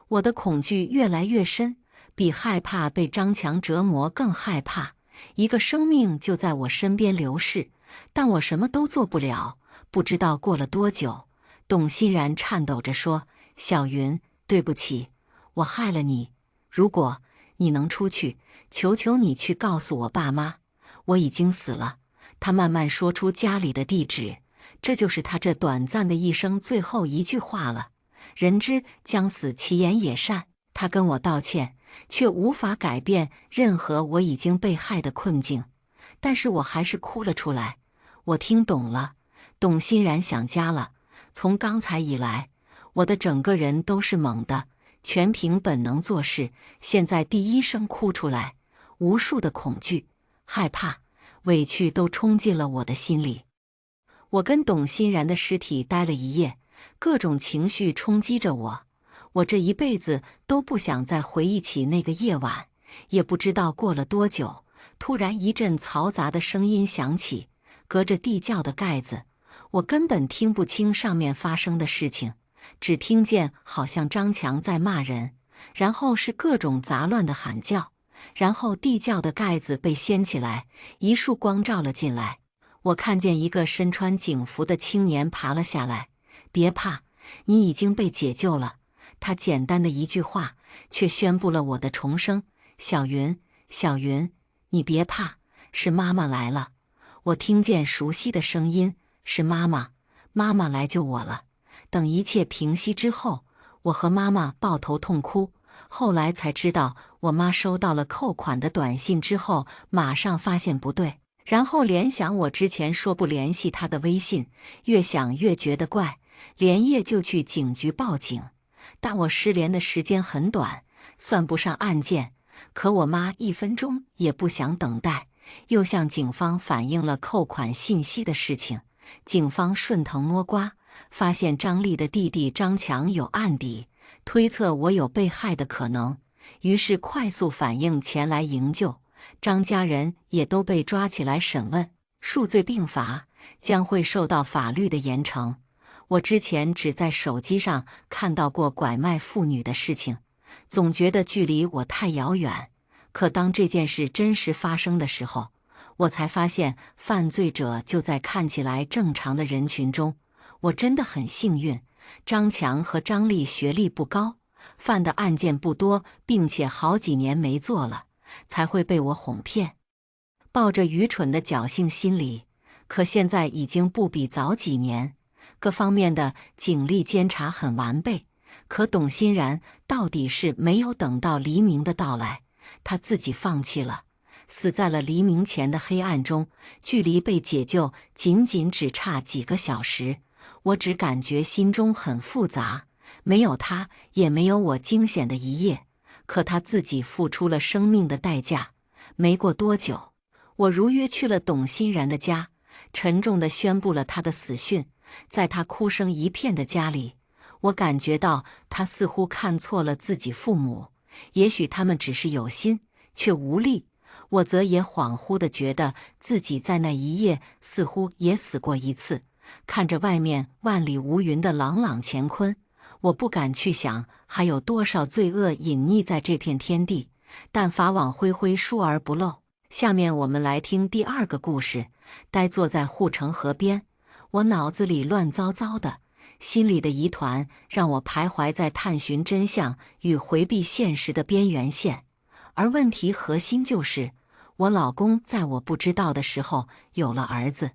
我的恐惧越来越深，比害怕被张强折磨更害怕。一个生命就在我身边流逝，但我什么都做不了。不知道过了多久，董欣然颤抖着说：“小云，对不起，我害了你。如果你能出去，求求你去告诉我爸妈，我已经死了。”他慢慢说出家里的地址，这就是他这短暂的一生最后一句话了。人之将死，其言也善。他跟我道歉，却无法改变任何我已经被害的困境。但是我还是哭了出来。我听懂了，董欣然想家了。从刚才以来，我的整个人都是懵的，全凭本能做事。现在第一声哭出来，无数的恐惧、害怕、委屈都冲进了我的心里。我跟董欣然的尸体待了一夜，各种情绪冲击着我。我这一辈子都不想再回忆起那个夜晚。也不知道过了多久，突然一阵嘈杂的声音响起，隔着地窖的盖子，我根本听不清上面发生的事情，只听见好像张强在骂人，然后是各种杂乱的喊叫，然后地窖的盖子被掀起来，一束光照了进来。我看见一个身穿警服的青年爬了下来。别怕，你已经被解救了。他简单的一句话，却宣布了我的重生。小云，小云，你别怕，是妈妈来了。我听见熟悉的声音，是妈妈，妈妈来救我了。等一切平息之后，我和妈妈抱头痛哭。后来才知道，我妈收到了扣款的短信之后，马上发现不对，然后联想我之前说不联系她的微信，越想越觉得怪，连夜就去警局报警。但我失联的时间很短，算不上案件，可我妈1分钟也不想等待，又向警方反映了扣款信息的事情。警方顺藤摸瓜，发现张丽的弟弟张强有案底，推测我有被害的可能，于是快速反应前来营救。张家人也都被抓起来审问，数罪并罚，将会受到法律的严惩。我之前只在手机上看到过拐卖妇女的事情，总觉得距离我太遥远。可当这件事真实发生的时候，我才发现犯罪者就在看起来正常的人群中。我真的很幸运，张强和张丽学历不高，犯的案件不多，并且好几年没做了，才会被我哄骗。抱着愚蠢的侥幸心理，可现在已经不比早几年。各方面的警力监察很完备，可董欣然到底是没有等到黎明的到来，他自己放弃了，死在了黎明前的黑暗中。距离被解救仅只差几个小时，我只感觉心中很复杂。没有他，也没有我惊险的一夜，可他自己付出了生命的代价。没过多久，我如约去了董欣然的家，沉重地宣布了他的死讯。在他哭声一片的家里，我感觉到他似乎看错了自己父母，也许他们只是有心，却无力。我则也恍惚地觉得自己在那一夜似乎也死过一次。看着外面万里无云的朗朗乾坤，我不敢去想还有多少罪恶隐匿在这片天地，但法网恢恢，疏而不漏。下面我们来听第2个故事。呆坐在护城河边，我脑子里乱糟糟的，心里的疑团让我徘徊在探寻真相与回避现实的边缘线。而问题核心就是，我老公在我不知道的时候有了儿子，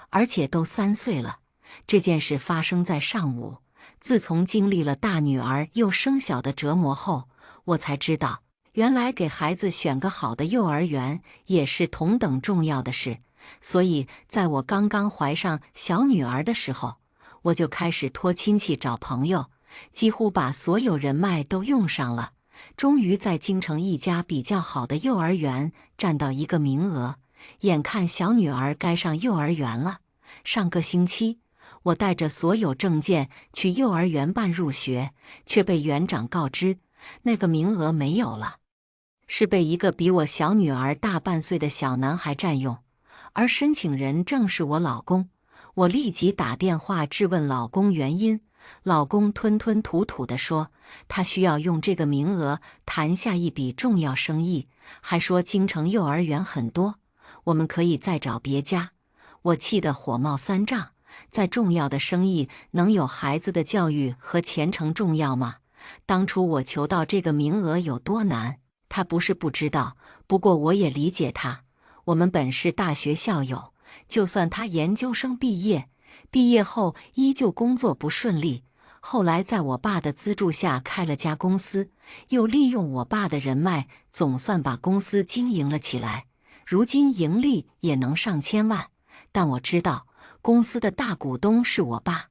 而且都3岁了。这件事发生在上午，自从经历了大女儿又生小的折磨后，我才知道，原来给孩子选个好的幼儿园也是同等重要的事。所以在我刚刚怀上小女儿的时候，我就开始托亲戚找朋友，几乎把所有人脉都用上了。终于在京城一家比较好的幼儿园占到一个名额，眼看小女儿该上幼儿园了。上个星期，我带着所有证件去幼儿园办入学，却被园长告知那个名额没有了，是被一个比我小女儿大半岁的小男孩占用，而申请人正是我老公。我立即打电话质问老公原因，老公吞吞吐吐地说，他需要用这个名额谈下一笔重要生意，还说京城幼儿园很多，我们可以再找别家。我气得火冒三丈，再重要的生意能有孩子的教育和前程重要吗？当初我求到这个名额有多难，他不是不知道，不过我也理解他。我们本是大学校友，就算他研究生毕业，毕业后依旧工作不顺利，后来在我爸的资助下开了家公司，又利用我爸的人脉，总算把公司经营了起来，如今盈利也能上千万。但我知道，公司的大股东是我爸，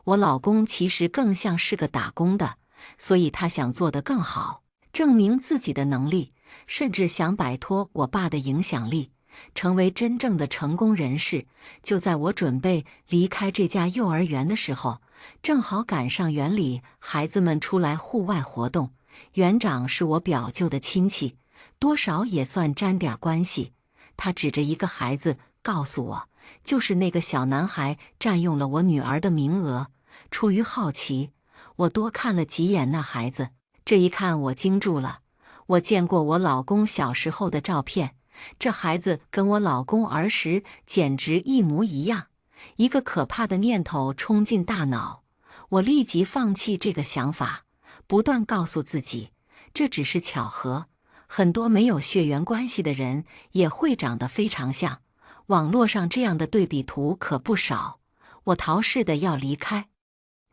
我老公其实更像是个打工的，所以他想做得更好，证明自己的能力，甚至想摆脱我爸的影响力，成为真正的成功人士。就在我准备离开这家幼儿园的时候，正好赶上园里孩子们出来户外活动，园长是我表舅的亲戚，多少也算沾点关系。他指着一个孩子告诉我，就是那个小男孩占用了我女儿的名额。出于好奇，我多看了几眼那孩子，这一看我惊住了。我见过我老公小时候的照片，这孩子跟我老公儿时简直一模一样。一个可怕的念头冲进大脑，我立即放弃这个想法，不断告诉自己，这只是巧合，很多没有血缘关系的人也会长得非常像。网络上这样的对比图可不少。我逃似的要离开，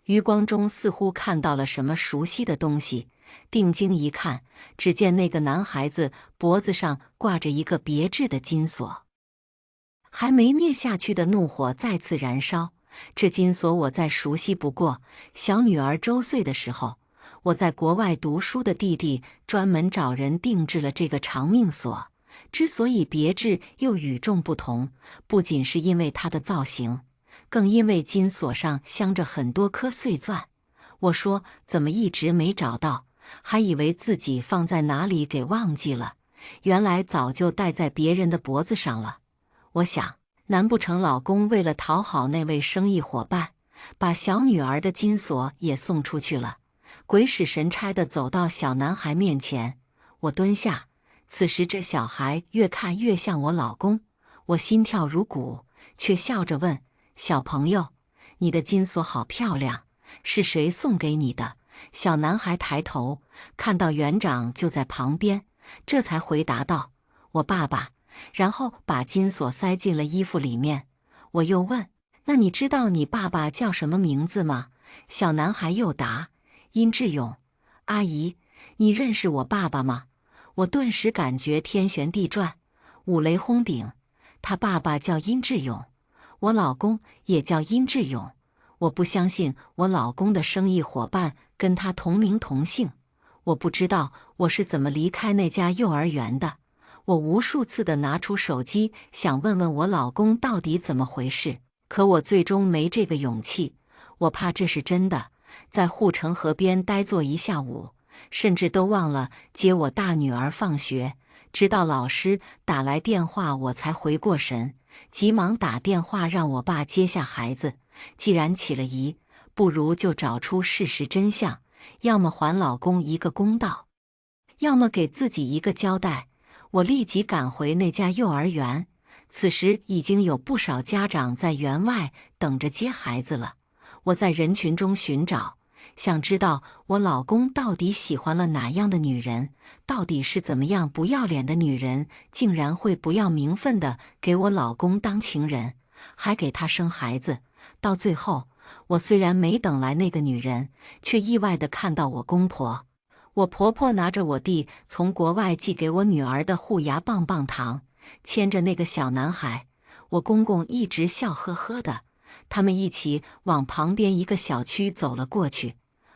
余光中似乎看到了什么熟悉的东西，定睛一看，只见那个男孩子脖子上挂着一个别致的金锁。还没灭下去的怒火再次燃烧，这金锁我再熟悉不过。小女儿周岁的时候，我在国外读书的弟弟专门找人定制了这个长命锁。之所以别致又与众不同，不仅是因为它的造型，更因为金锁上镶着很多颗碎钻。我说怎么一直没找到，还以为自己放在哪里给忘记了，原来早就戴在别人的脖子上了。我想，难不成老公为了讨好那位生意伙伴，把小女儿的金锁也送出去了？鬼使神差地走到小男孩面前，我蹲下。此时这小孩越看越像我老公，我心跳如鼓，却笑着问，小朋友，你的金锁好漂亮，是谁送给你的？小男孩抬头看到园长就在旁边，这才回答道，我爸爸，然后把金锁塞进了衣服里面。我又问，那你知道你爸爸叫什么名字吗？小男孩又答，殷志勇。阿姨，你认识我爸爸吗？我顿时感觉天旋地转，五雷轰顶。他爸爸叫殷志勇，我老公也叫殷志勇。我不相信我老公的生意伙伴跟他同名同姓。我不知道我是怎么离开那家幼儿园的。我无数次地拿出手机想问问我老公到底怎么回事，可我最终没这个勇气。我怕这是真的，在护城河边呆坐一下午，甚至都忘了接我大女儿放学，直到老师打来电话我才回过神，急忙打电话让我爸接下孩子。既然起了疑，不如就找出事实真相，要么还老公一个公道，要么给自己一个交代。我立即赶回那家幼儿园，此时已经有不少家长在园外等着接孩子了。我在人群中寻找，想知道我老公到底喜欢了哪样的女人，到底是怎么样不要脸的女人，竟然会不要名分的给我老公当情人，还给他生孩子。到最后，我虽然没等来那个女人，却意外地看到我公婆。我婆婆拿着我弟从国外寄给我女儿的护牙棒棒糖，牵着那个小男孩。我公公一直笑呵呵的，他们一起往旁边一个小区走了过去。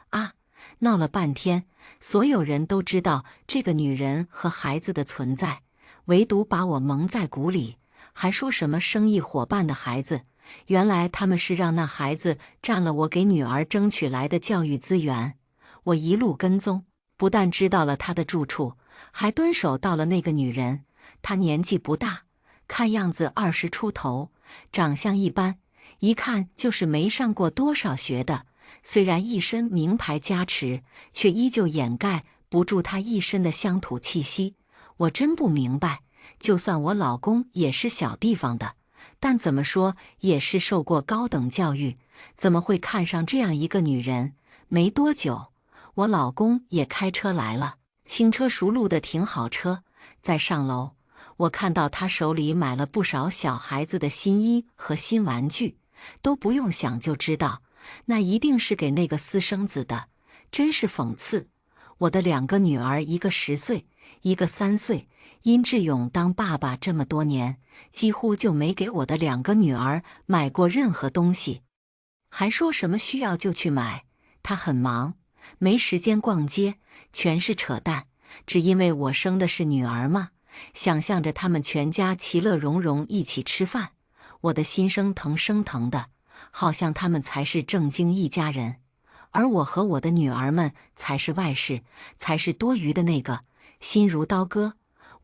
啊，闹了半天，所有人都知道这个女人和孩子的存在，唯独把我蒙在鼓里，还说什么生意伙伴的孩子，原来他们是让那孩子占了我给女儿争取来的教育资源。我一路跟踪，不但知道了他的住处，还蹲守到了那个女人。她年纪不大，看样子20出头，长相一般，一看就是没上过多少学的。虽然一身名牌加持，却依旧掩盖不住她一身的乡土气息。我真不明白，就算我老公也是小地方的，但怎么说也是受过高等教育，怎么会看上这样一个女人？没多久，我老公也开车来了，轻车熟路的停好车，再上楼，我看到他手里买了不少小孩子的新衣和新玩具，都不用想就知道，那一定是给那个私生子的。真是讽刺，我的2个女儿，一个10岁，一个3岁。殷志勇当爸爸这么多年，几乎就没给我的2个女儿买过任何东西，还说什么需要就去买。他很忙，没时间逛街，全是扯淡。只因为我生的是女儿吗？想象着他们全家其乐融融一起吃饭，我的心生疼的，好像他们才是正经一家人，而我和我的女儿们才是外事，才是多余的那个。心如刀割，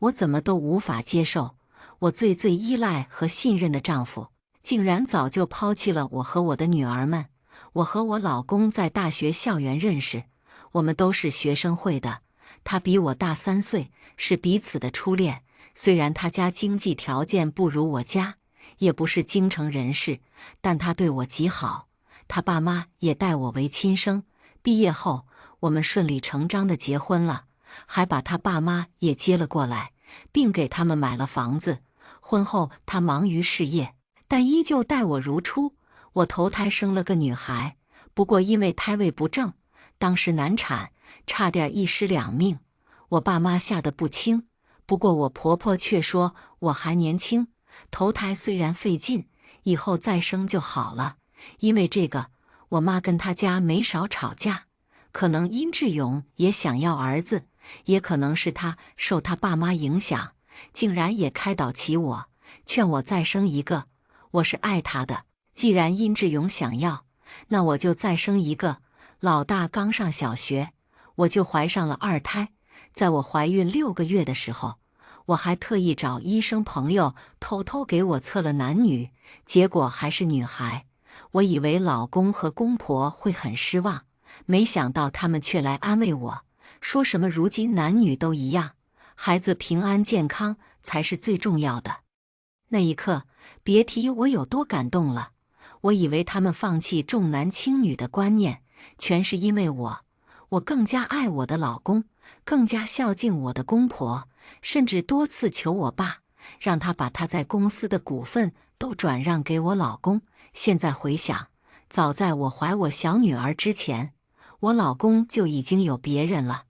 我怎么都无法接受，我最依赖和信任的丈夫，竟然早就抛弃了我和我的女儿们。我和我老公在大学校园认识，我们都是学生会的，他比我大3岁，是彼此的初恋。虽然他家经济条件不如我家，也不是京城人士，但他对我极好，他爸妈也待我为亲生。毕业后，我们顺理成章的结婚了，还把他爸妈也接了过来，并给他们买了房子。婚后他忙于事业，但依旧待我如初。我头胎生了个女孩，不过因为胎位不正，当时难产，差点一尸2命。我爸妈吓得不轻，不过我婆婆却说我还年轻，头胎虽然费劲，以后再生就好了。因为这个，我妈跟她家没少吵架。可能殷志勇也想要儿子，也可能是他受他爸妈影响，竟然也开导起我，劝我再生一个。我是爱他的，既然殷志勇想要，那我就再生一个。老大刚上小学，我就怀上了2胎。在我怀孕6个月的时候，我还特意找医生朋友偷偷给我测了男女，结果还是女孩。我以为老公和公婆会很失望，没想到他们却来安慰我，说什么如今男女都一样，孩子平安健康才是最重要的。那一刻，别提我有多感动了。我以为他们放弃重男轻女的观念，全是因为我更加爱我的老公，更加孝敬我的公婆，甚至多次求我爸，让他把他在公司的股份都转让给我老公。现在回想，早在我怀我小女儿之前，我老公就已经有别人了，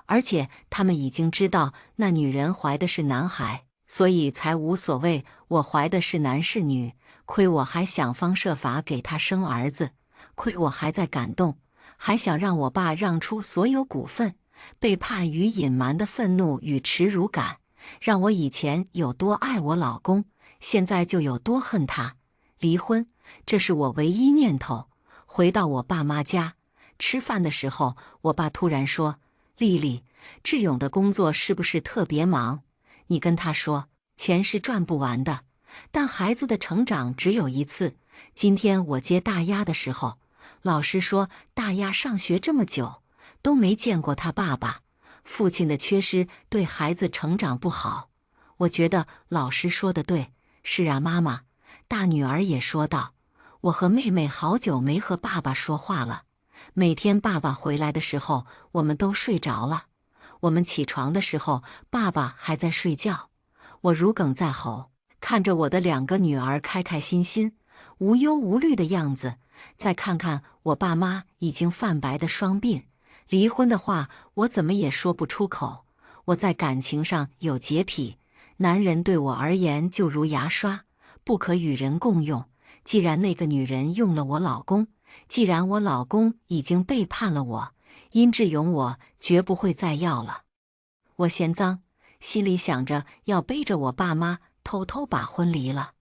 而且他们已经知道那女人怀的是男孩，所以才无所谓我怀的是男是女。亏我还想方设法给他生儿子，亏我还在感动，还想让我爸让出所有股份。背叛与隐瞒的愤怒与耻辱感，让我以前有多爱我老公，现在就有多恨他。离婚，这是我唯一念头。回到我爸妈家，吃饭的时候，我爸突然说：“丽丽，志勇的工作是不是特别忙？你跟他说，钱是赚不完的，但孩子的成长只有一次。今天我接大丫的时候，老师说大丫上学这么久，都没见过他爸爸，父亲的缺失对孩子成长不好。”我觉得老师说的对。是啊，妈妈，大女儿也说道，我和妹妹好久没和爸爸说话了。每天爸爸回来的时候，我们都睡着了。我们起床的时候，爸爸还在睡觉。我如鲠在喉，看着我的2个女儿开开心心、无忧无虑的样子，再看看我爸妈已经泛白的双鬓。离婚的话，我怎么也说不出口。我在感情上有洁癖，男人对我而言就如牙刷，不可与人共用。既然那个女人用了我老公，既然我老公已经背叛了我，殷志勇我绝不会再要了。我嫌脏，心里想着要背着我爸妈偷偷把婚离了。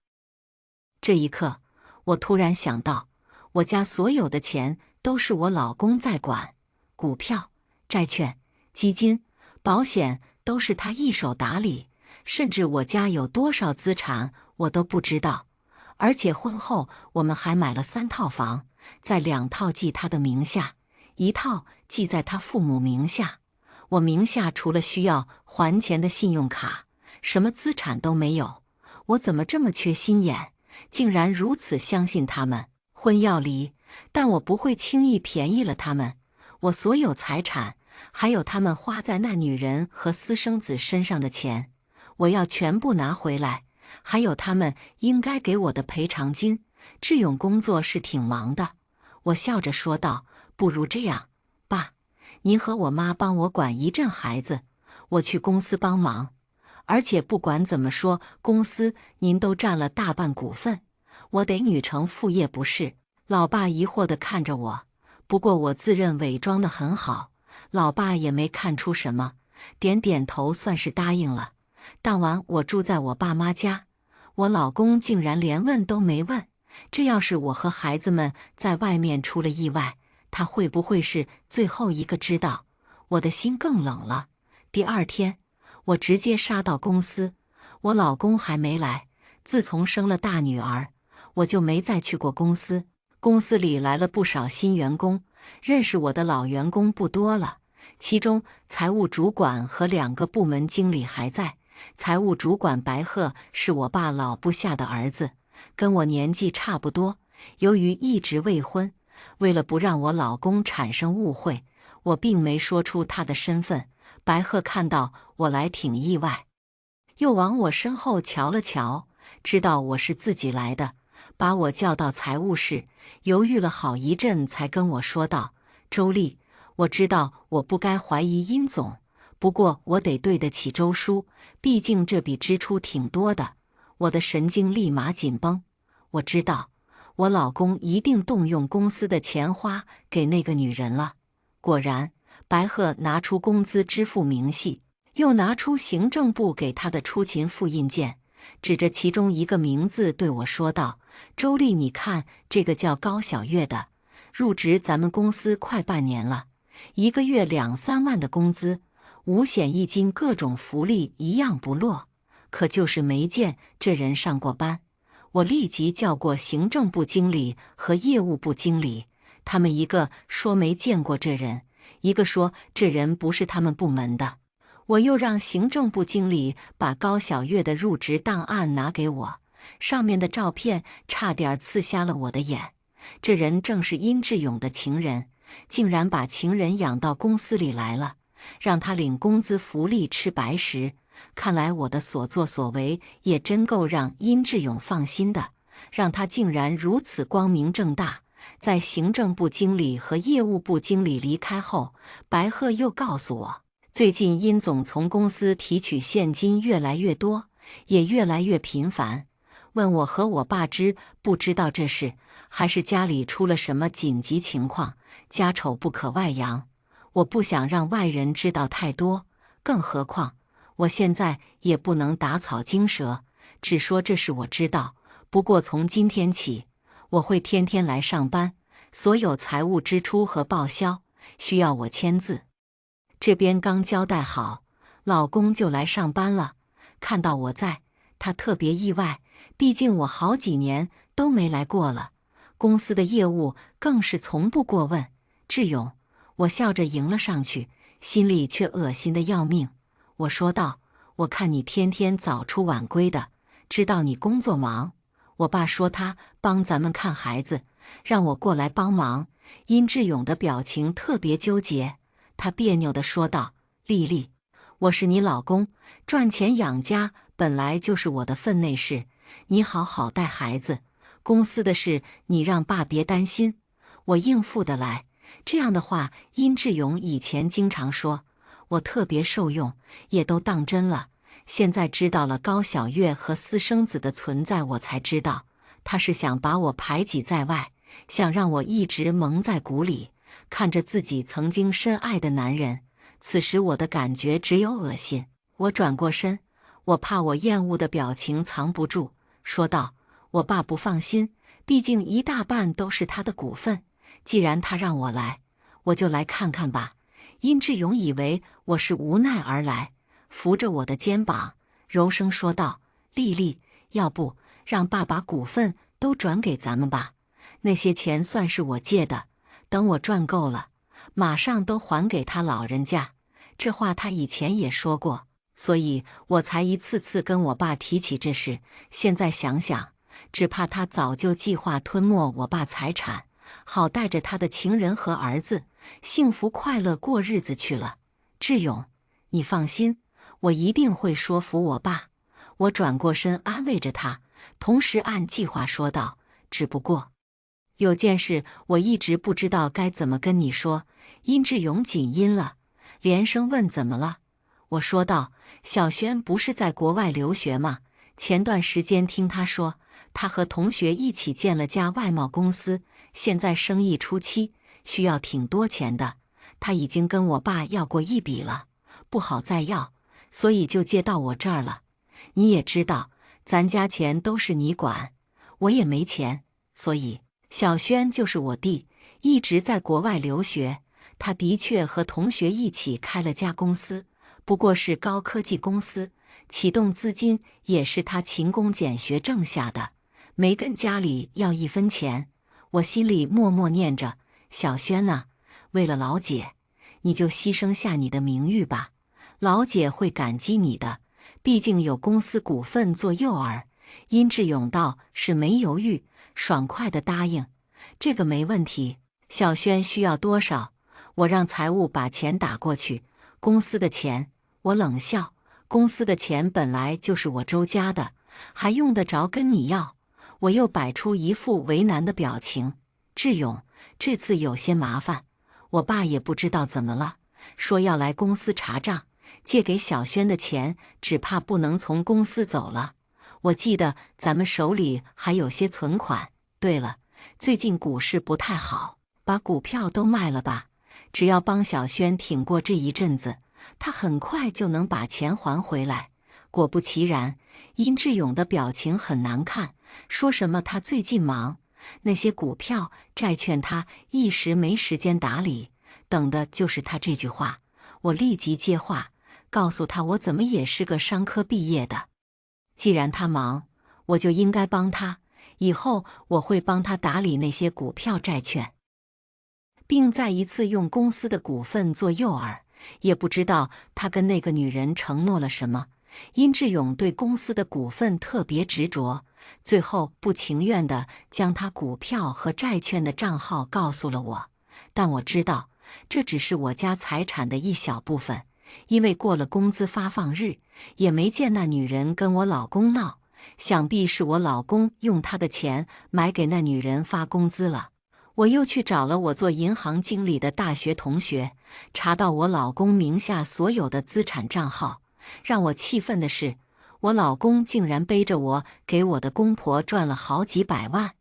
这一刻，我突然想到，我家所有的钱都是我老公在管，股票、债券、基金、保险都是他一手打理，甚至我家有多少资产我都不知道。而且婚后我们还买了3套房，在2套记他的名下，1套记在他父母名下。我名下除了需要还钱的信用卡，什么资产都没有。我怎么这么缺心眼，竟然如此相信他们？婚要离，但我不会轻易便宜了他们。我所有财产，还有他们花在那女人和私生子身上的钱，我要全部拿回来。还有他们应该给我的赔偿金。志勇工作是挺忙的，我笑着说道：“不如这样，爸，您和我妈帮我管一阵孩子，我去公司帮忙。而且不管怎么说，公司您都占了大半股份，我得女成副业不是？”老爸疑惑地看着我，不过我自认伪装得很好，老爸也没看出什么，点点头算是答应了。当晚我住在我爸妈家，我老公竟然连问都没问。这要是我和孩子们在外面出了意外，他会不会是最后一个知道？我的心更冷了。第2天，我直接杀到公司，我老公还没来。自从生了大女儿，我就没再去过公司。公司里来了不少新员工，认识我的老员工不多了，其中财务主管和2个部门经理还在。财务主管白鹤是我爸老部下的儿子，跟我年纪差不多。由于一直未婚，为了不让我老公产生误会，我并没说出他的身份。白鹤看到我来挺意外，又往我身后瞧了瞧，知道我是自己来的，把我叫到财务室，犹豫了好一阵才跟我说道：“周丽，我知道我不该怀疑殷总，不过我得对得起周叔，毕竟这笔支出挺多的。”我的神经立马紧绷。我知道，我老公一定动用公司的钱花给那个女人了。果然，白鹤拿出工资支付明细，又拿出行政部给他的出勤复印件，指着其中一个名字对我说道：“周丽，你看这个叫高小月的，入职咱们公司快半年了，1个月2、3万的工资，5险1金，各种福利一样不落。可就是没见这人上过班。”我立即叫过行政部经理和业务部经理，他们一个说没见过这人，一个说这人不是他们部门的。我又让行政部经理把高小月的入职档案拿给我，上面的照片差点刺瞎了我的眼。这人正是殷志勇的情人，竟然把情人养到公司里来了，让他领工资福利吃白食。看来我的所作所为也真够让殷志勇放心的，让他竟然如此光明正大。在行政部经理和业务部经理离开后，白鹤又告诉我，最近殷总从公司提取现金越来越多，也越来越频繁，问我和我爸不知道这事，还是家里出了什么紧急情况，家丑不可外扬。我不想让外人知道太多，更何况我现在也不能打草惊蛇，只说这事我知道。不过从今天起，我会天天来上班，所有财务支出和报销需要我签字。这边刚交代好，老公就来上班了。看到我在，他特别意外，毕竟我好几年都没来过了。公司的业务更是从不过问。志勇，我笑着迎了上去，心里却恶心得要命。我说道：“我看你天天早出晚归的，知道你工作忙。我爸说他帮咱们看孩子，让我过来帮忙。”殷志勇的表情特别纠结，他别扭地说道：“丽丽，我是你老公，赚钱养家本来就是我的分内事，你好好带孩子，公司的事你让爸别担心，我应付得来。”这样的话，殷志勇以前经常说，我特别受用，也都当真了。现在知道了高小月和私生子的存在，我才知道他是想把我排挤在外，想让我一直蒙在鼓里，看着自己曾经深爱的男人。此时我的感觉只有恶心。我转过身，我怕我厌恶的表情藏不住，说道：“我爸不放心，毕竟一大半都是他的股份。既然他让我来，我就来看看吧。殷志勇以为我是无奈而来，扶着我的肩膀，柔声说道：“丽丽，要不让爸把股份都转给咱们吧？那些钱算是我借的，等我赚够了，马上都还给他老人家。”这话他以前也说过，所以我才一次次跟我爸提起这事。现在想想，只怕他早就计划吞没我爸财产，好带着他的情人和儿子幸福快乐过日子去了。志勇，你放心，我一定会说服我爸。我转过身安慰着他，同时按计划说道：“只不过有件事我一直不知道该怎么跟你说。”殷志勇紧音了，连声问怎么了。我说道：“小轩不是在国外留学吗？前段时间听他说，他和同学一起建了家外贸公司，现在生意初期，需要挺多钱的。他已经跟我爸要过一笔了，不好再要，所以就借到我这儿了。你也知道，咱家钱都是你管，我也没钱，所以小轩就是我弟，一直在国外留学。他的确和同学一起开了家公司，不过是高科技公司，启动资金也是他勤工俭学挣下的，没跟家里要一分钱。”我心里默默念着：“小轩啊，为了老姐，你就牺牲下你的名誉吧，老姐会感激你的，毕竟有公司股份做诱饵。”殷志勇倒是没犹豫，爽快地答应：“这个没问题。小轩需要多少，我让财务把钱打过去。公司的钱。”我冷笑：“公司的钱本来就是我周家的，还用得着跟你要？”我又摆出一副为难的表情：“志勇，这次有些麻烦，我爸也不知道怎么了，说要来公司查账，借给小轩的钱只怕不能从公司走了。我记得咱们手里还有些存款。对了，最近股市不太好，把股票都卖了吧，只要帮小轩挺过这一阵子，他很快就能把钱还回来。”果不其然，殷志勇的表情很难看，说什么他最近忙，那些股票债券他一时没时间打理，等的就是他这句话。我立即接话，告诉他我怎么也是个商科毕业的，既然他忙，我就应该帮他，以后我会帮他打理那些股票债券，并再一次用公司的股份做诱饵。也不知道他跟那个女人承诺了什么，殷志勇对公司的股份特别执着，最后不情愿地将他股票和债券的账号告诉了我。但我知道，这只是我家财产的一小部分，因为过了工资发放日，也没见那女人跟我老公闹，想必是我老公用他的钱买给那女人发工资了。我又去找了我做银行经理的大学同学，查到我老公名下所有的资产账号。让我气愤的是，我老公竟然背着我给我的公婆赚了好几百万，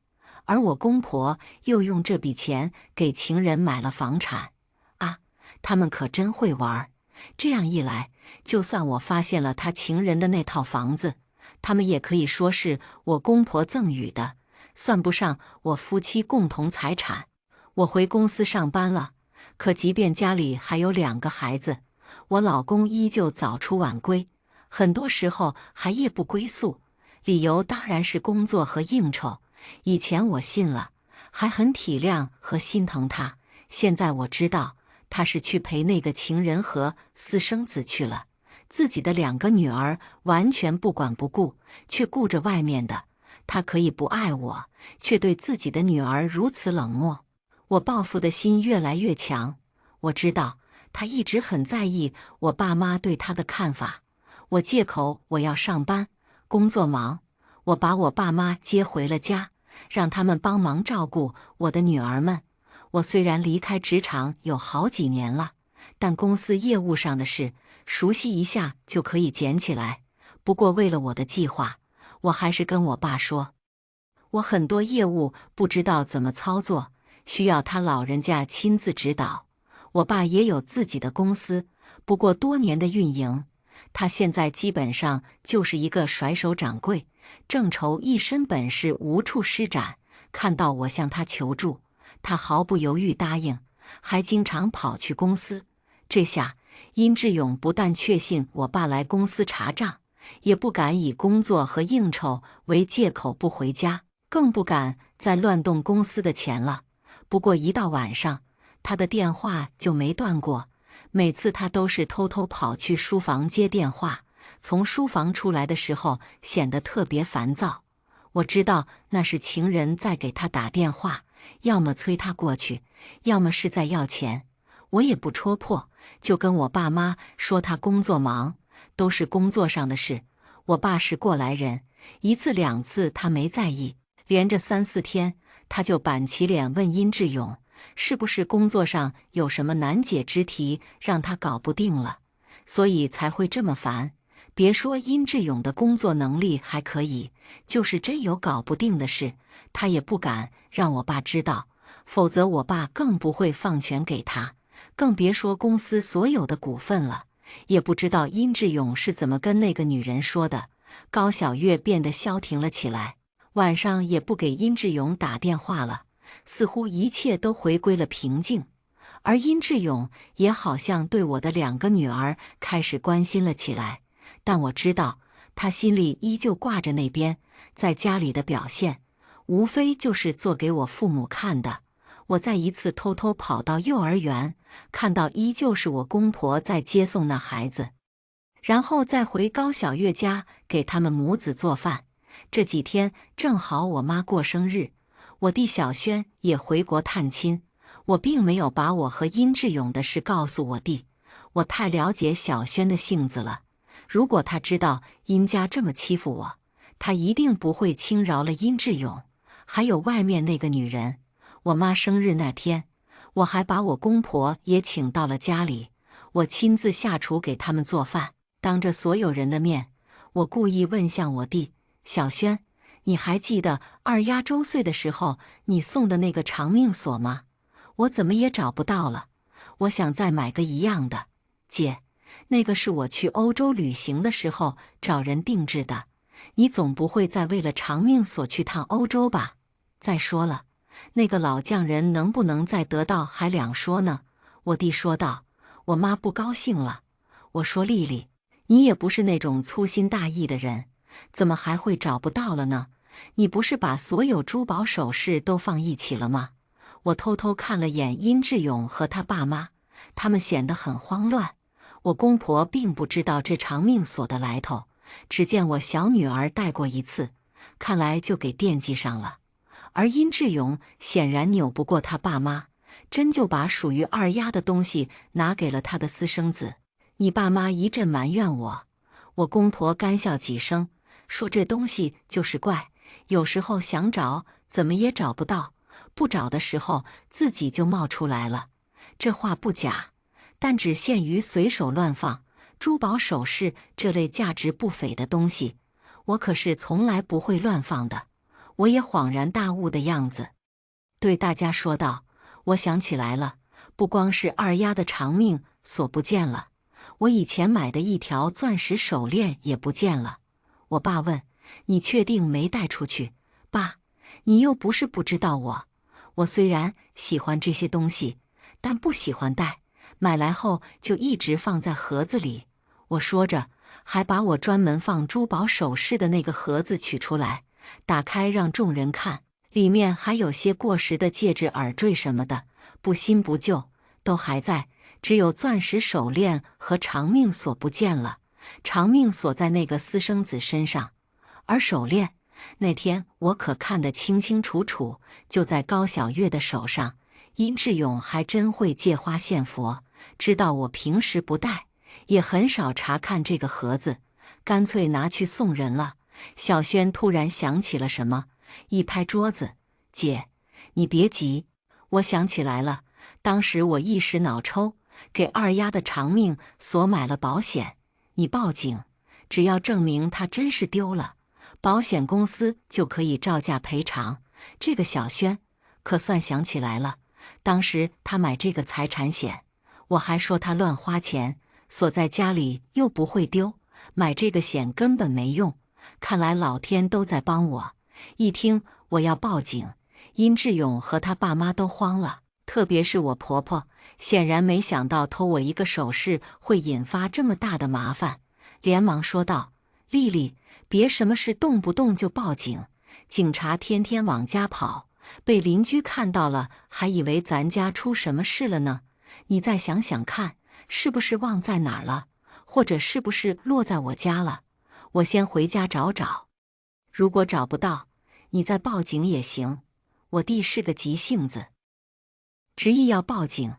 而我公婆又用这笔钱给情人买了房产。啊，他们可真会玩！这样一来，就算我发现了他情人的那套房子，他们也可以说是我公婆赠予的，算不上我夫妻共同财产。我回公司上班了，可即便家里还有2个孩子，我老公依旧早出晚归，很多时候还夜不归宿，理由当然是工作和应酬。以前我信了，还很体谅和心疼他，现在我知道他是去陪那个情人和私生子去了，自己的2个女儿完全不管不顾，却顾着外面的。他可以不爱我，却对自己的女儿如此冷漠。我报复的心越来越强。我知道他一直很在意我爸妈对他的看法。我借口我要上班，工作忙，我把我爸妈接回了家，让他们帮忙照顾我的女儿们。我虽然离开职场有好几年了，但公司业务上的事，熟悉一下就可以捡起来。不过为了我的计划，我还是跟我爸说，我很多业务不知道怎么操作，需要他老人家亲自指导。我爸也有自己的公司，不过多年的运营，他现在基本上就是一个甩手掌柜，正愁一身本事无处施展。看到我向他求助，他毫不犹豫答应，还经常跑去公司。这下殷志勇不但确信我爸来公司查账，也不敢以工作和应酬为借口不回家，更不敢再乱动公司的钱了。不过一到晚上，他的电话就没断过，每次他都是偷偷跑去书房接电话，从书房出来的时候显得特别烦躁。我知道那是情人在给他打电话，要么催他过去，要么是在要钱。我也不戳破，就跟我爸妈说他工作忙，都是工作上的事。我爸是过来人，一次两次他没在意，连着3、4天，他就板起脸问殷志勇，是不是工作上有什么难解之题让他搞不定了，所以才会这么烦。别说殷志勇的工作能力还可以，就是真有搞不定的事，他也不敢让我爸知道，否则我爸更不会放权给他，更别说公司所有的股份了。也不知道殷志勇是怎么跟那个女人说的，高小月变得消停了起来，晚上也不给殷志勇打电话了，似乎一切都回归了平静。而殷志勇也好像对我的2个女儿开始关心了起来，但我知道他心里依旧挂着那边在家里的表现，无非就是做给我父母看的。我再一次偷偷跑到幼儿园，看到依旧是我公婆在接送那孩子，然后再回高小月家给他们母子做饭。这几天正好我妈过生日，我弟小轩也回国探亲，我并没有把我和殷志勇的事告诉我弟，我太了解小轩的性子了。如果他知道殷家这么欺负我，他一定不会轻饶了殷志勇，还有外面那个女人。我妈生日那天，我还把我公婆也请到了家里，我亲自下厨给他们做饭，当着所有人的面，我故意问向我弟小轩，你还记得二丫周岁的时候你送的那个长命锁吗？我怎么也找不到了，我想再买个一样的。姐，那个是我去欧洲旅行的时候找人定制的，你总不会再为了长命锁去趟欧洲吧？再说了，那个老匠人能不能再得到还两说呢？我弟说道。我妈不高兴了。我说丽丽，你也不是那种粗心大意的人，怎么还会找不到了呢？你不是把所有珠宝首饰都放一起了吗？我偷偷看了眼殷志勇和他爸妈，他们显得很慌乱。我公婆并不知道这长命锁的来头，只见我小女儿戴过一次，看来就给惦记上了。而殷志勇显然扭不过他爸妈，真就把属于二丫的东西拿给了他的私生子。你爸妈一阵埋怨我公婆干笑几声，说这东西就是怪，有时候想找怎么也找不到，不找的时候自己就冒出来了。这话不假，但只限于随手乱放。珠宝首饰这类价值不菲的东西，我可是从来不会乱放的。我也恍然大悟的样子，对大家说道：我想起来了，不光是二丫的长命锁不见了，我以前买的一条钻石手链也不见了。我爸问：你确定没带出去？爸，你又不是不知道我虽然喜欢这些东西，但不喜欢戴，买来后就一直放在盒子里。我说着，还把我专门放珠宝首饰的那个盒子取出来，打开让众人看，里面还有些过时的戒指、耳坠什么的，不新不旧，都还在，只有钻石手链和长命锁不见了。长命锁在那个私生子身上，而手链那天我可看得清清楚楚，就在高小月的手上。殷志勇还真会借花献佛，知道我平时不戴，也很少查看这个盒子，干脆拿去送人了。小轩突然想起了什么，一拍桌子：姐，你别急，我想起来了，当时我一时脑抽，给二丫的长命锁买了保险。你报警，只要证明他真是丢了，保险公司就可以照价赔偿。这个小轩可算想起来了，当时他买这个财产险，我还说他乱花钱，锁在家里又不会丢，买这个险根本没用。看来老天都在帮我。一听我要报警，殷志勇和他爸妈都慌了，特别是我婆婆，显然没想到偷我一个首饰会引发这么大的麻烦，连忙说道：“丽丽，别什么事动不动就报警，警察天天往家跑，被邻居看到了，还以为咱家出什么事了呢。你再想想看，是不是忘在哪儿了，或者是不是落在我家了？我先回家找找，如果找不到，你再报警也行。我弟是个急性子，执意要报警，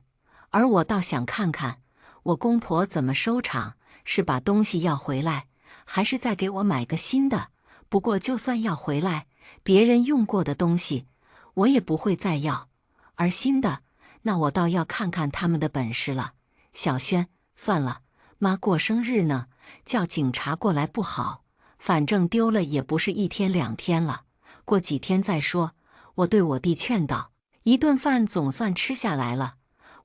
而我倒想看看我公婆怎么收场，是把东西要回来，还是再给我买个新的。不过就算要回来，别人用过的东西，我也不会再要，而新的，那我倒要看看他们的本事了。小轩，算了，妈过生日呢，叫警察过来不好，反正丢了也不是1天2天了，过几天再说。我对我弟劝道，一顿饭总算吃下来了。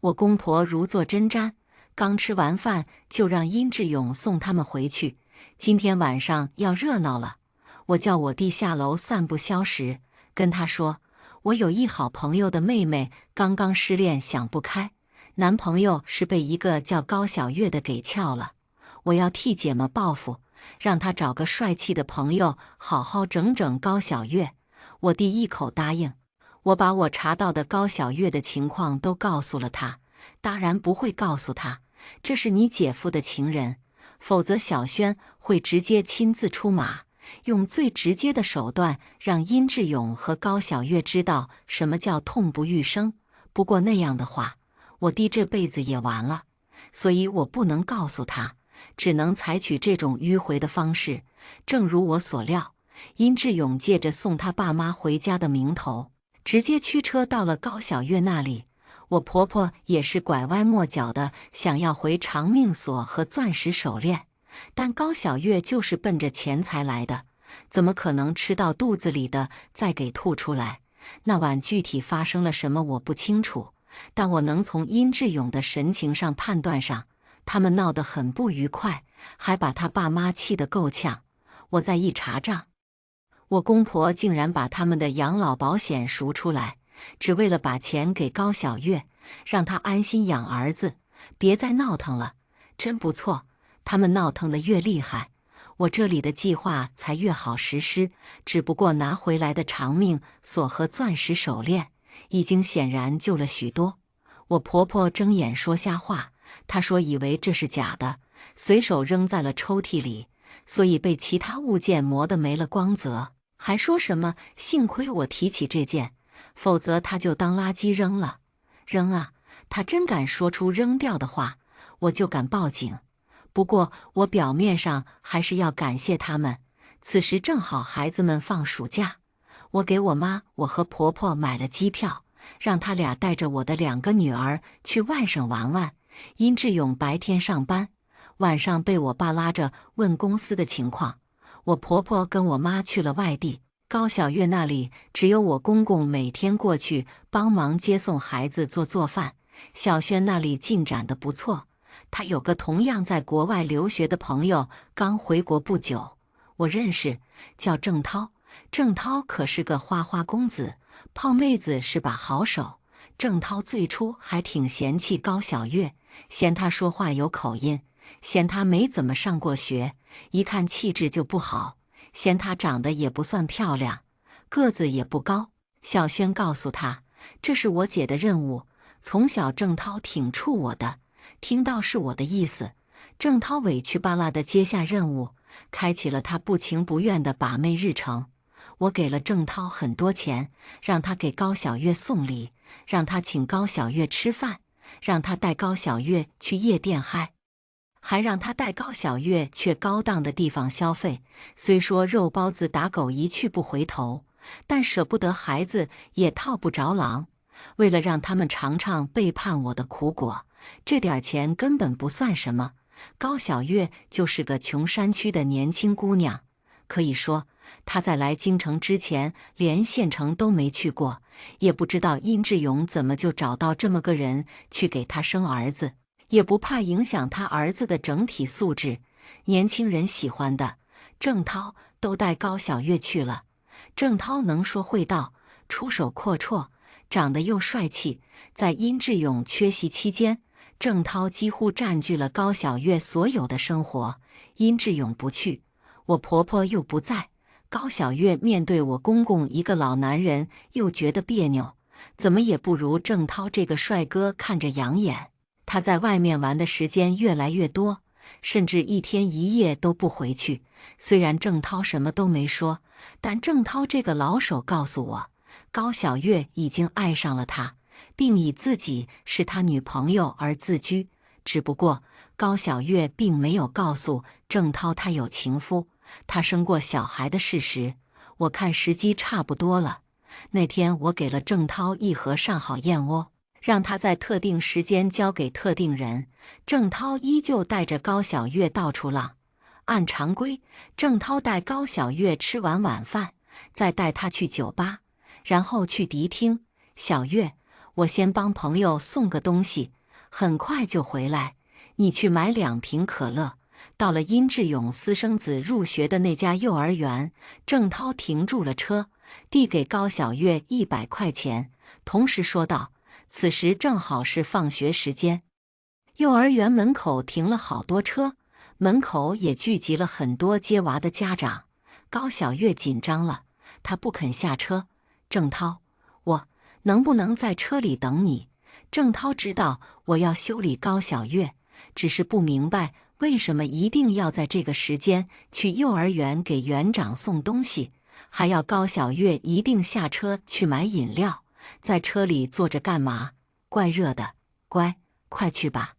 我公婆如坐针毡，刚吃完饭就让殷志勇送他们回去。今天晚上要热闹了，我叫我弟下楼散步消食，跟他说，我有一好朋友的妹妹刚刚失恋，想不开，男朋友是被一个叫高小月的给撬了。我要替姐们报复，让她找个帅气的朋友好好整整高小月。我弟一口答应。我把我查到的高小月的情况都告诉了他，当然不会告诉他这是你姐夫的情人，否则小轩会直接亲自出马，用最直接的手段让殷志勇和高小月知道什么叫痛不欲生。不过那样的话，我弟这辈子也完了，所以我不能告诉他，只能采取这种迂回的方式。正如我所料，殷志勇借着送他爸妈回家的名头，直接驱车到了高小月那里。我婆婆也是拐弯抹角的想要回长命锁和钻石手链，但高小月就是奔着钱财来的，怎么可能吃到肚子里的再给吐出来？那晚具体发生了什么我不清楚，但我能从殷志勇的神情上判断上，他们闹得很不愉快，还把他爸妈气得够呛。我再一查账，我公婆竟然把他们的养老保险赎出来，只为了把钱给高小月，让她安心养儿子，别再闹腾了。真不错，他们闹腾得越厉害，我这里的计划才越好实施。只不过拿回来的长命锁和钻石手链，已经显然旧了许多。我婆婆睁眼说瞎话，她说以为这是假的，随手扔在了抽屉里，所以被其他物件磨得没了光泽，还说什么幸亏我提起这件，否则他就当垃圾扔了。扔啊，他真敢说出扔掉的话，我就敢报警。不过我表面上还是要感谢他们。此时正好孩子们放暑假，我给我妈我和婆婆买了机票，让他俩带着我的2个女儿去外省玩玩。殷志勇白天上班，晚上被我爸拉着问公司的情况。我婆婆跟我妈去了外地，高小月那里只有我公公每天过去帮忙接送孩子做饭。小轩那里进展得不错，他有个同样在国外留学的朋友，刚回国不久，我认识，叫郑涛。郑涛可是个花花公子，泡妹子是把好手。郑涛最初还挺嫌弃高小月，嫌她说话有口音，嫌她没怎么上过学，一看气质就不好，嫌她长得也不算漂亮，个子也不高。小轩告诉他，这是我姐的任务，从小郑涛挺怵我的，听到是我的意思，郑涛委屈巴拉地接下任务，开启了他不情不愿的把妹日程。我给了郑涛很多钱，让他给高小月送礼，让他请高小月吃饭，让他带高小月去夜店嗨，还让他带高小月去高档的地方消费。虽说肉包子打狗一去不回头，但舍不得孩子也套不着狼。为了让他们尝尝背叛我的苦果，这点钱根本不算什么。高小月就是个穷山区的年轻姑娘，可以说她在来京城之前连县城都没去过，也不知道殷志勇怎么就找到这么个人去给她生儿子。也不怕影响他儿子的整体素质。年轻人喜欢的，郑涛都带高小月去了。郑涛能说会道，出手阔绰，长得又帅气。在殷志勇缺席期间，郑涛几乎占据了高小月所有的生活。殷志勇不去，我婆婆又不在，高小月面对我公公一个老男人又觉得别扭，怎么也不如郑涛这个帅哥看着养眼。他在外面玩的时间越来越多，甚至一天一夜都不回去。虽然郑涛什么都没说，但郑涛这个老手告诉我，高小月已经爱上了他，并以自己是他女朋友而自居。只不过高小月并没有告诉郑涛他有情夫，他生过小孩的事实。我看时机差不多了，那天我给了郑涛一盒上好燕窝，让他在特定时间交给特定人。郑涛依旧带着高小月到处浪。按常规，郑涛带高小月吃完晚饭，再带她去酒吧，然后去迪厅。小月，我先帮朋友送个东西，很快就回来，你去买2瓶可乐。到了殷志勇私生子入学的那家幼儿园，郑涛停住了车，递给高小月100块钱，同时说道：“此时正好是放学时间。”幼儿园门口停了好多车，门口也聚集了很多接娃的家长。高小月紧张了，她不肯下车。郑涛，我能不能在车里等你？郑涛知道我要修理高小月，只是不明白为什么一定要在这个时间去幼儿园给园长送东西，还要高小月一定下车去买饮料，在车里坐着干嘛？怪热的，乖，快去吧。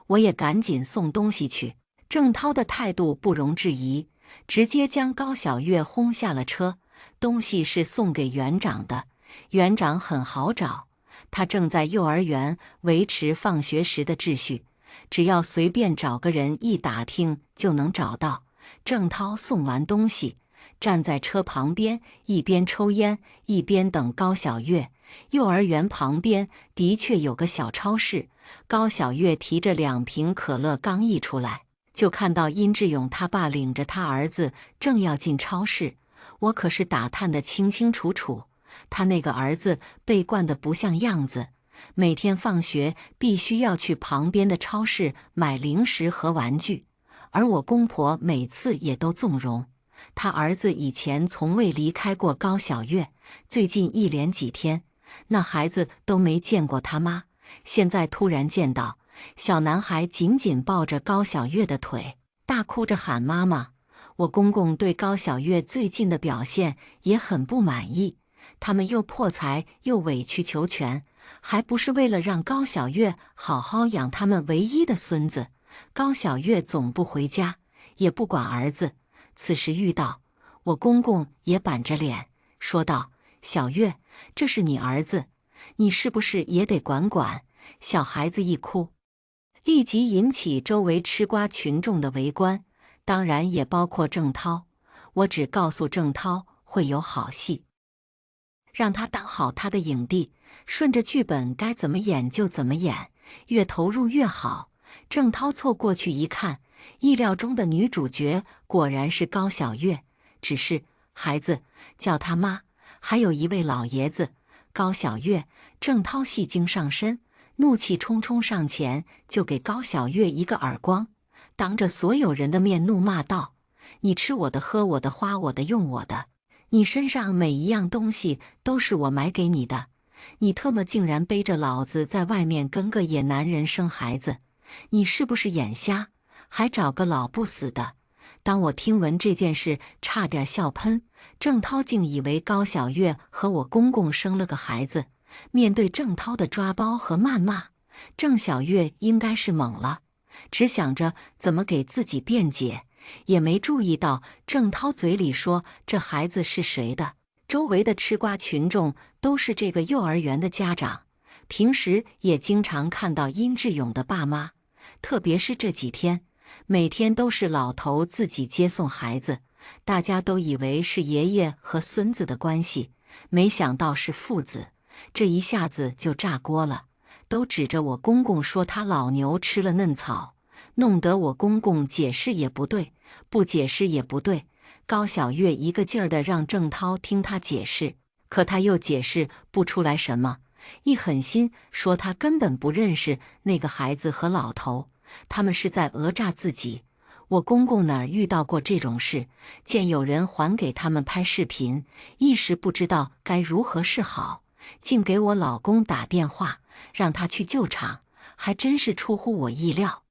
我也赶紧送东西去。郑涛的态度不容置疑，直接将高小月轰下了车。东西是送给园长的，园长很好找，他正在幼儿园维持放学时的秩序，只要随便找个人一打听就能找到。郑涛送完东西，站在车旁边，一边抽烟一边等高小月。幼儿园旁边的确有个小超市，高小月提着2瓶可乐刚一出来，就看到殷志勇他爸领着他儿子正要进超市。我可是打探得清清楚楚，他那个儿子被惯得不像样子，每天放学必须要去旁边的超市买零食和玩具，而我公婆每次也都纵容。他儿子以前从未离开过高小月，最近一连几天，那孩子都没见过他妈，现在突然见到，小男孩紧紧抱着高小月的腿，大哭着喊妈妈。我公公对高小月最近的表现也很不满意，他们又破财又委曲求全，还不是为了让高小月好好养他们唯一的孙子。高小月总不回家，也不管儿子。此时遇到我公公，也板着脸说道：“小月，这是你儿子，你是不是也得管管？小孩子一哭，立即引起周围吃瓜群众的围观，当然也包括郑涛。我只告诉郑涛会有好戏，让他当好他的影帝，顺着剧本该怎么演就怎么演，越投入越好。”郑涛凑过去一看，意料中的女主角果然是高小月，只是孩子叫他妈，还有一位老爷子。高小月，郑涛戏精上身，怒气冲冲上前就给高小月一个耳光，当着所有人的面怒骂道：“你吃我的，喝我的，花我的，用我的，你身上每一样东西都是我买给你的，你特么竟然背着老子在外面跟个野男人生孩子，你是不是眼瞎？还找个老不死的！”当我听闻这件事，差点笑喷。郑涛竟以为高小月和我公公生了个孩子。面对郑涛的抓包和谩骂，郑小月应该是懵了，只想着怎么给自己辩解，也没注意到郑涛嘴里说这孩子是谁的。周围的吃瓜群众都是这个幼儿园的家长，平时也经常看到殷志勇的爸妈，特别是这几天，每天都是老头自己接送孩子，大家都以为是爷爷和孙子的关系，没想到是父子，这一下子就炸锅了。都指着我公公说他老牛吃了嫩草，弄得我公公解释也不对，不解释也不对。高小月一个劲儿地让郑涛听他解释，可他又解释不出来什么，一狠心说他根本不认识那个孩子和老头，他们是在讹诈自己。我公公哪儿遇到过这种事，见有人还给他们拍视频，一时不知道该如何是好，竟给我老公打电话，让他去救场，还真是出乎我意料。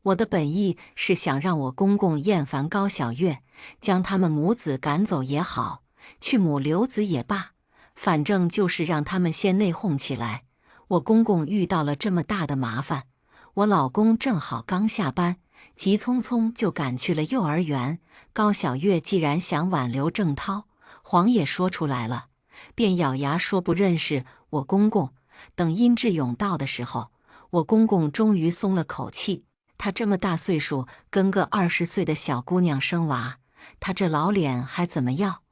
我的本意是想让我公公厌烦高小月，将他们母子赶走也好，去母留子也罢，反正就是让他们先内讧起来。我公公遇到了这么大的麻烦，我老公正好刚下班，急匆匆就赶去了幼儿园。高小月既然想挽留郑涛，谎也说出来了，便咬牙说不认识我公公。等殷志勇到的时候，我公公终于松了口气。他这么大岁数，跟个20岁的小姑娘生娃，他这老脸还怎么要？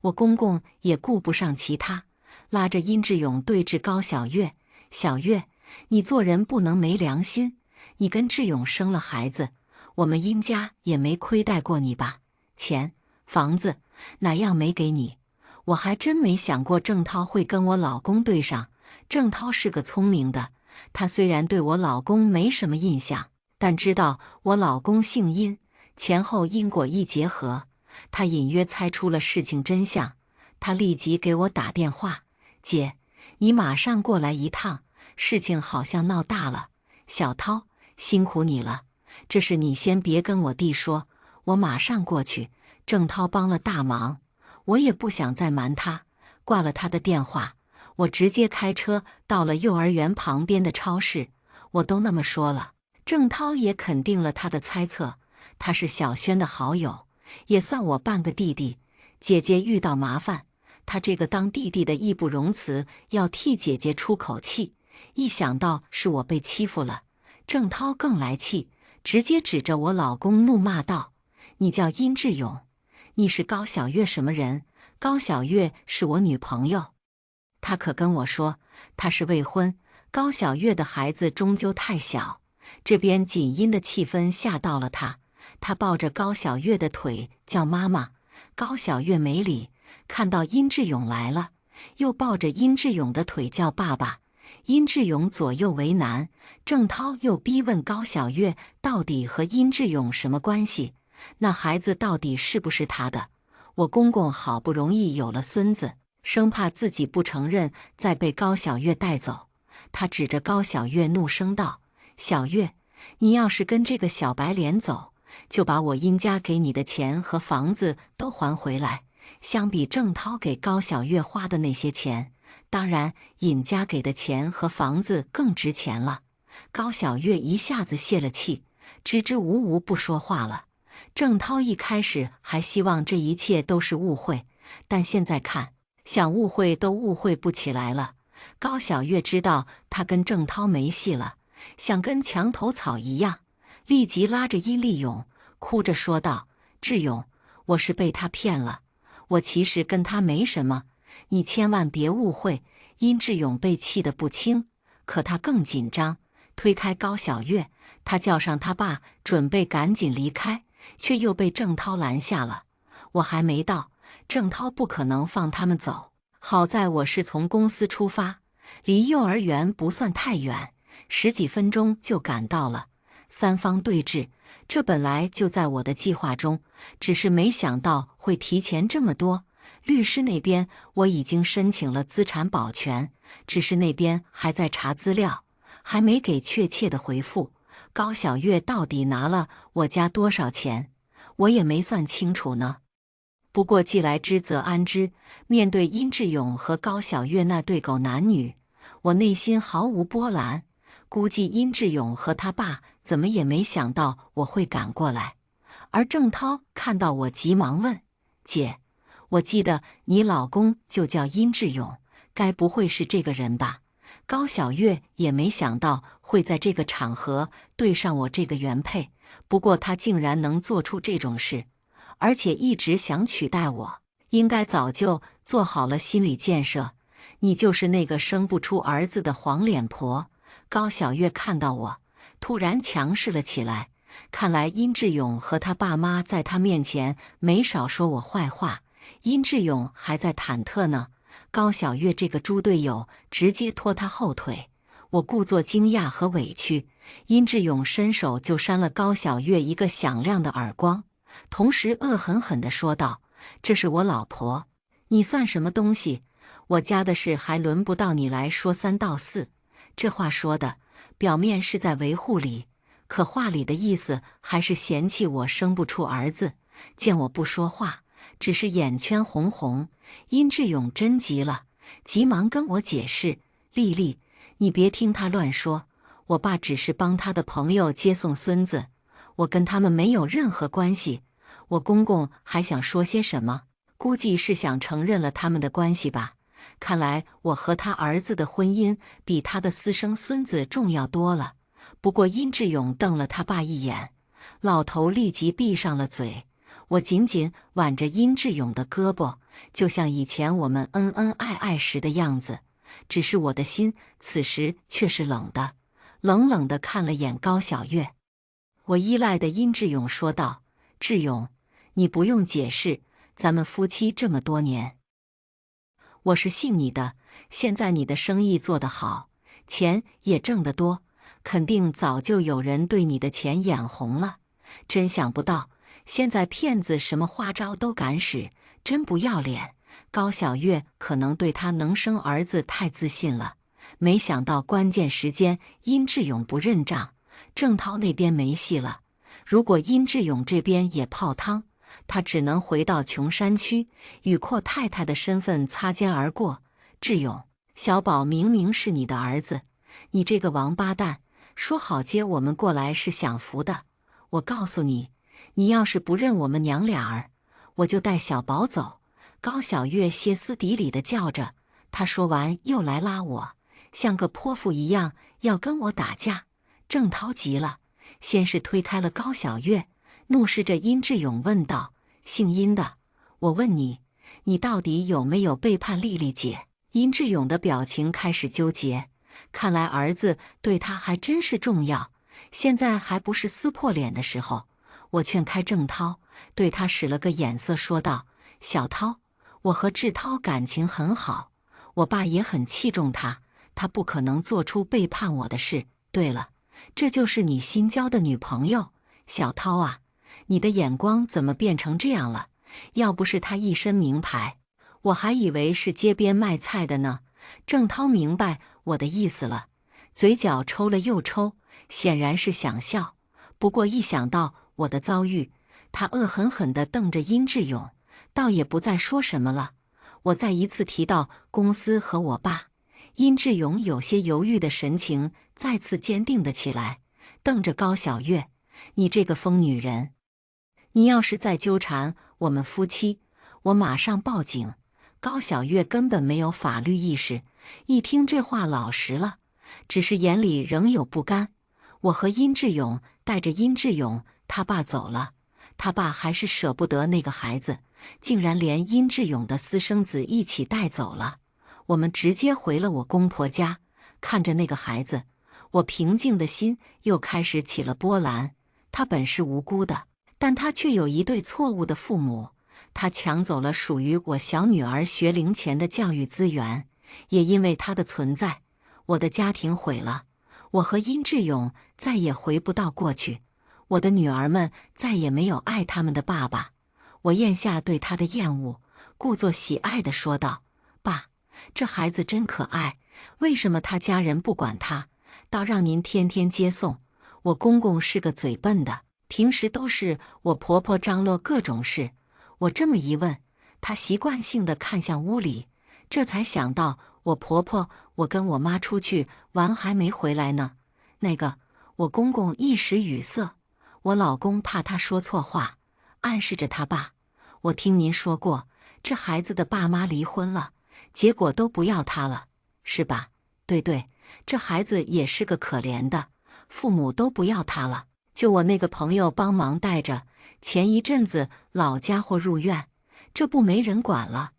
我公公也顾不上其他，拉着殷志勇对峙高小月：“小月，你做人不能没良心，你跟志勇生了孩子，我们殷家也没亏待过你吧？钱、房子哪样没给你？我还真没想过郑涛会跟我老公对上。郑涛是个聪明的，他虽然对我老公没什么印象，但知道我老公姓殷，前后因果一结合，他隐约猜出了事情真相。他立即给我打电话：姐，你马上过来一趟，事情好像闹大了。小涛，辛苦你了，这事你先别跟我弟说，我马上过去。郑涛帮了大忙，我也不想再瞒他，挂了他的电话，我直接开车到了幼儿园旁边的超市。我都那么说了，郑涛也肯定了他的猜测，他是小轩的好友，也算我半个弟弟。姐姐遇到麻烦，他这个当弟弟的义不容辞，要替姐姐出口气。一想到是我被欺负了，郑涛更来气，直接指着我老公怒骂道：“你叫殷志勇，你是高小月什么人？高小月是我女朋友。”他可跟我说他是未婚，高小月的孩子终究太小。这边紧阴的气氛吓到了他，他抱着高小月的腿叫妈妈，高小月没理，看到殷志勇来了，又抱着殷志勇的腿叫爸爸。殷志勇左右为难，郑涛又逼问高小月到底和殷志勇什么关系，那孩子到底是不是他的？我公公好不容易有了孙子，生怕自己不承认再被高小月带走，他指着高小月怒声道：“小月，你要是跟这个小白脸走，就把我殷家给你的钱和房子都还回来。”相比郑涛给高小月花的那些钱，当然尹家给的钱和房子更值钱了。高小月一下子泄了气，支支吾吾不说话了。郑涛一开始还希望这一切都是误会，但现在看，想误会都误会不起来了。高小月知道他跟郑涛没戏了，像跟墙头草一样，立即拉着殷立勇，哭着说道：“志勇，我是被他骗了，我其实跟他没什么，你千万别误会。”殷志勇被气得不轻，可他更紧张，推开高小月，他叫上他爸，准备赶紧离开，却又被郑涛拦下了。我还没到，郑涛不可能放他们走。好在我是从公司出发，离幼儿园不算太远，10几分钟就赶到了。三方对峙，这本来就在我的计划中，只是没想到会提前这么多。律师那边我已经申请了资产保全，只是那边还在查资料，还没给确切的回复。高小月到底拿了我家多少钱，我也没算清楚呢。不过既来之则安之，面对殷志勇和高小月那对狗男女，我内心毫无波澜。估计殷志勇和他爸怎么也没想到我会赶过来。而郑涛看到我，急忙问：“姐，我记得你老公就叫殷志勇，该不会是这个人吧？”高小月也没想到会在这个场合对上我这个原配，不过他竟然能做出这种事，而且一直想取代我，应该早就做好了心理建设。你就是那个生不出儿子的黄脸婆，高小月看到我，突然强势了起来。看来殷志勇和他爸妈在他面前没少说我坏话。殷志勇还在忐忑呢，高小月这个猪队友直接拖他后腿。我故作惊讶和委屈，殷志勇伸手就扇了高小月一个响亮的耳光，同时恶狠狠地说道：“这是我老婆，你算什么东西？我家的事还轮不到你来说三道四。”这话说的，表面是在维护理，可话里的意思还是嫌弃我生不出儿子。见我不说话，只是眼圈红红，殷志勇真急了，急忙跟我解释：“丽丽，你别听他乱说，我爸只是帮他的朋友接送孙子，我跟他们没有任何关系。”我公公还想说些什么，估计是想承认了他们的关系吧。看来我和他儿子的婚姻比他的私生孙子重要多了。不过殷志勇瞪了他爸一眼，老头立即闭上了嘴。我紧紧挽着殷志勇的胳膊，就像以前我们恩恩爱爱时的样子。只是我的心此时却是冷的，冷冷地看了眼高小月。我依赖的殷志勇说道：“志勇，你不用解释，咱们夫妻这么多年，我是信你的。现在你的生意做得好，钱也挣得多，肯定早就有人对你的钱眼红了。真想不到，现在骗子什么花招都敢使，真不要脸。”高小月可能对他能生儿子太自信了，没想到关键时间殷志勇不认账，郑涛那边没戏了。如果殷志勇这边也泡汤，他只能回到穷山区，与阔太太的身份擦肩而过。志勇，小宝明明是你的儿子，你这个王八蛋，说好接我们过来是享福的。我告诉你，你要是不认我们娘俩儿，我就带小宝走。高小月歇斯底里地叫着，他说完又来拉我，像个泼妇一样要跟我打架。郑涛急了，先是推开了高小月，怒视着殷志勇问道：“姓殷的，我问你，你到底有没有背叛丽丽姐？”殷志勇的表情开始纠结，看来儿子对他还真是重要，现在还不是撕破脸的时候。我劝开郑涛，对他使了个眼色说道：“小涛，我和志涛感情很好，我爸也很器重他，他不可能做出背叛我的事。对了，这就是你新交的女朋友，小涛啊，你的眼光怎么变成这样了？要不是他一身名牌，我还以为是街边卖菜的呢。”郑涛明白我的意思了，嘴角抽了又抽，显然是想笑。不过一想到我的遭遇，他恶狠狠地瞪着殷志勇，倒也不再说什么了。我再一次提到公司和我爸，殷志勇有些犹豫的神情再次坚定了起来，瞪着高小月：“你这个疯女人，你要是再纠缠我们夫妻，我马上报警。”高小月根本没有法律意识，一听这话老实了，只是眼里仍有不甘。我和殷志勇带着殷志勇他爸走了，他爸还是舍不得那个孩子，竟然连殷志勇的私生子一起带走了。我们直接回了我公婆家，看着那个孩子，我平静的心又开始起了波澜。他本是无辜的，但他却有一对错误的父母。他抢走了属于我小女儿学龄前的教育资源，也因为他的存在，我的家庭毁了。我和殷志勇再也回不到过去，我的女儿们再也没有爱他们的爸爸。我咽下对他的厌恶，故作喜爱地说道：“爸，这孩子真可爱，为什么他家人不管他，倒让您天天接送？我公公是个嘴笨的，平时都是我婆婆张罗各种事。”我这么一问，他习惯性地看向屋里，这才想到我婆婆，我跟我妈出去玩还没回来呢。我公公一时语塞，我老公怕他说错话，暗示着他爸：“我听您说过，这孩子的爸妈离婚了，结果都不要他了，是吧？”“对对，这孩子也是个可怜的，父母都不要他了，就我那个朋友帮忙带着。前一阵子老家伙入院，这不没人管了。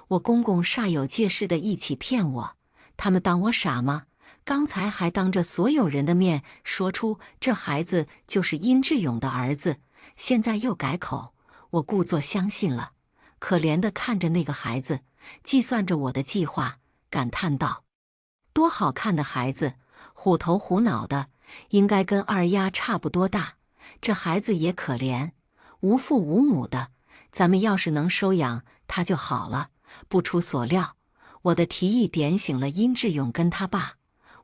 我公公煞有介事的一起骗我，他们当我傻吗？刚才还当着所有人的面说出这孩子就是殷志勇的儿子，现在又改口，我故作相信了。可怜地看着那个孩子，计算着我的计划，感叹道：多好看的孩子，虎头虎脑的，应该跟二丫差不多大。这孩子也可怜，无父无母的，咱们要是能收养他就好了。不出所料，我的提议点醒了殷志勇跟他爸。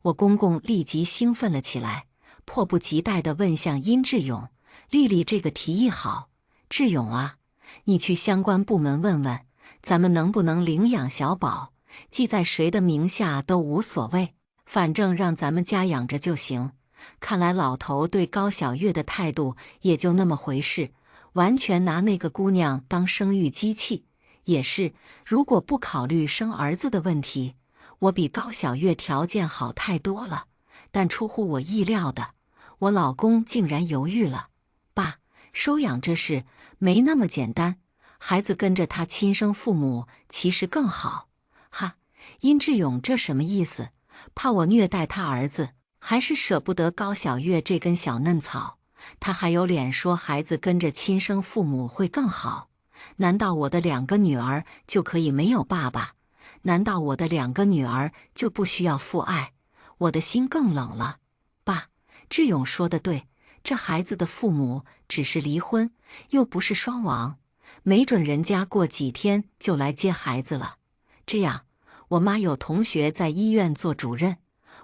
我公公立即兴奋了起来，迫不及待地问向殷志勇：丽丽这个提议好，志勇啊，你去相关部门问问，咱们能不能领养小宝，记在谁的名下都无所谓，反正让咱们家养着就行。看来老头对高小月的态度也就那么回事，完全拿那个姑娘当生育机器。也是，如果不考虑生儿子的问题，我比高小月条件好太多了。但出乎我意料的，我老公竟然犹豫了。爸，收养这事没那么简单，孩子跟着他亲生父母其实更好。哈，殷志勇这什么意思？怕我虐待他儿子，还是舍不得高小月这根小嫩草？他还有脸说孩子跟着亲生父母会更好？难道我的2个女儿就可以没有爸爸？难道我的2个女儿就不需要父爱？我的心更冷了。爸，志勇说的对，这孩子的父母只是离婚，又不是双亡，没准人家过几天就来接孩子了。这样，我妈有同学在医院做主任，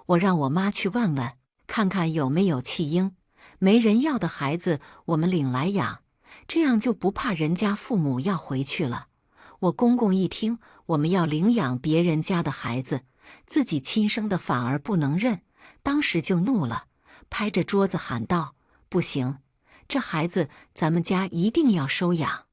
我让我妈去问问，看看有没有弃婴，没人要的孩子我们领来养，这样就不怕人家父母要回去了。我公公一听我们要领养别人家的孩子，自己亲生的反而不能认，当时就怒了，拍着桌子喊道：不行，这孩子咱们家一定要收养。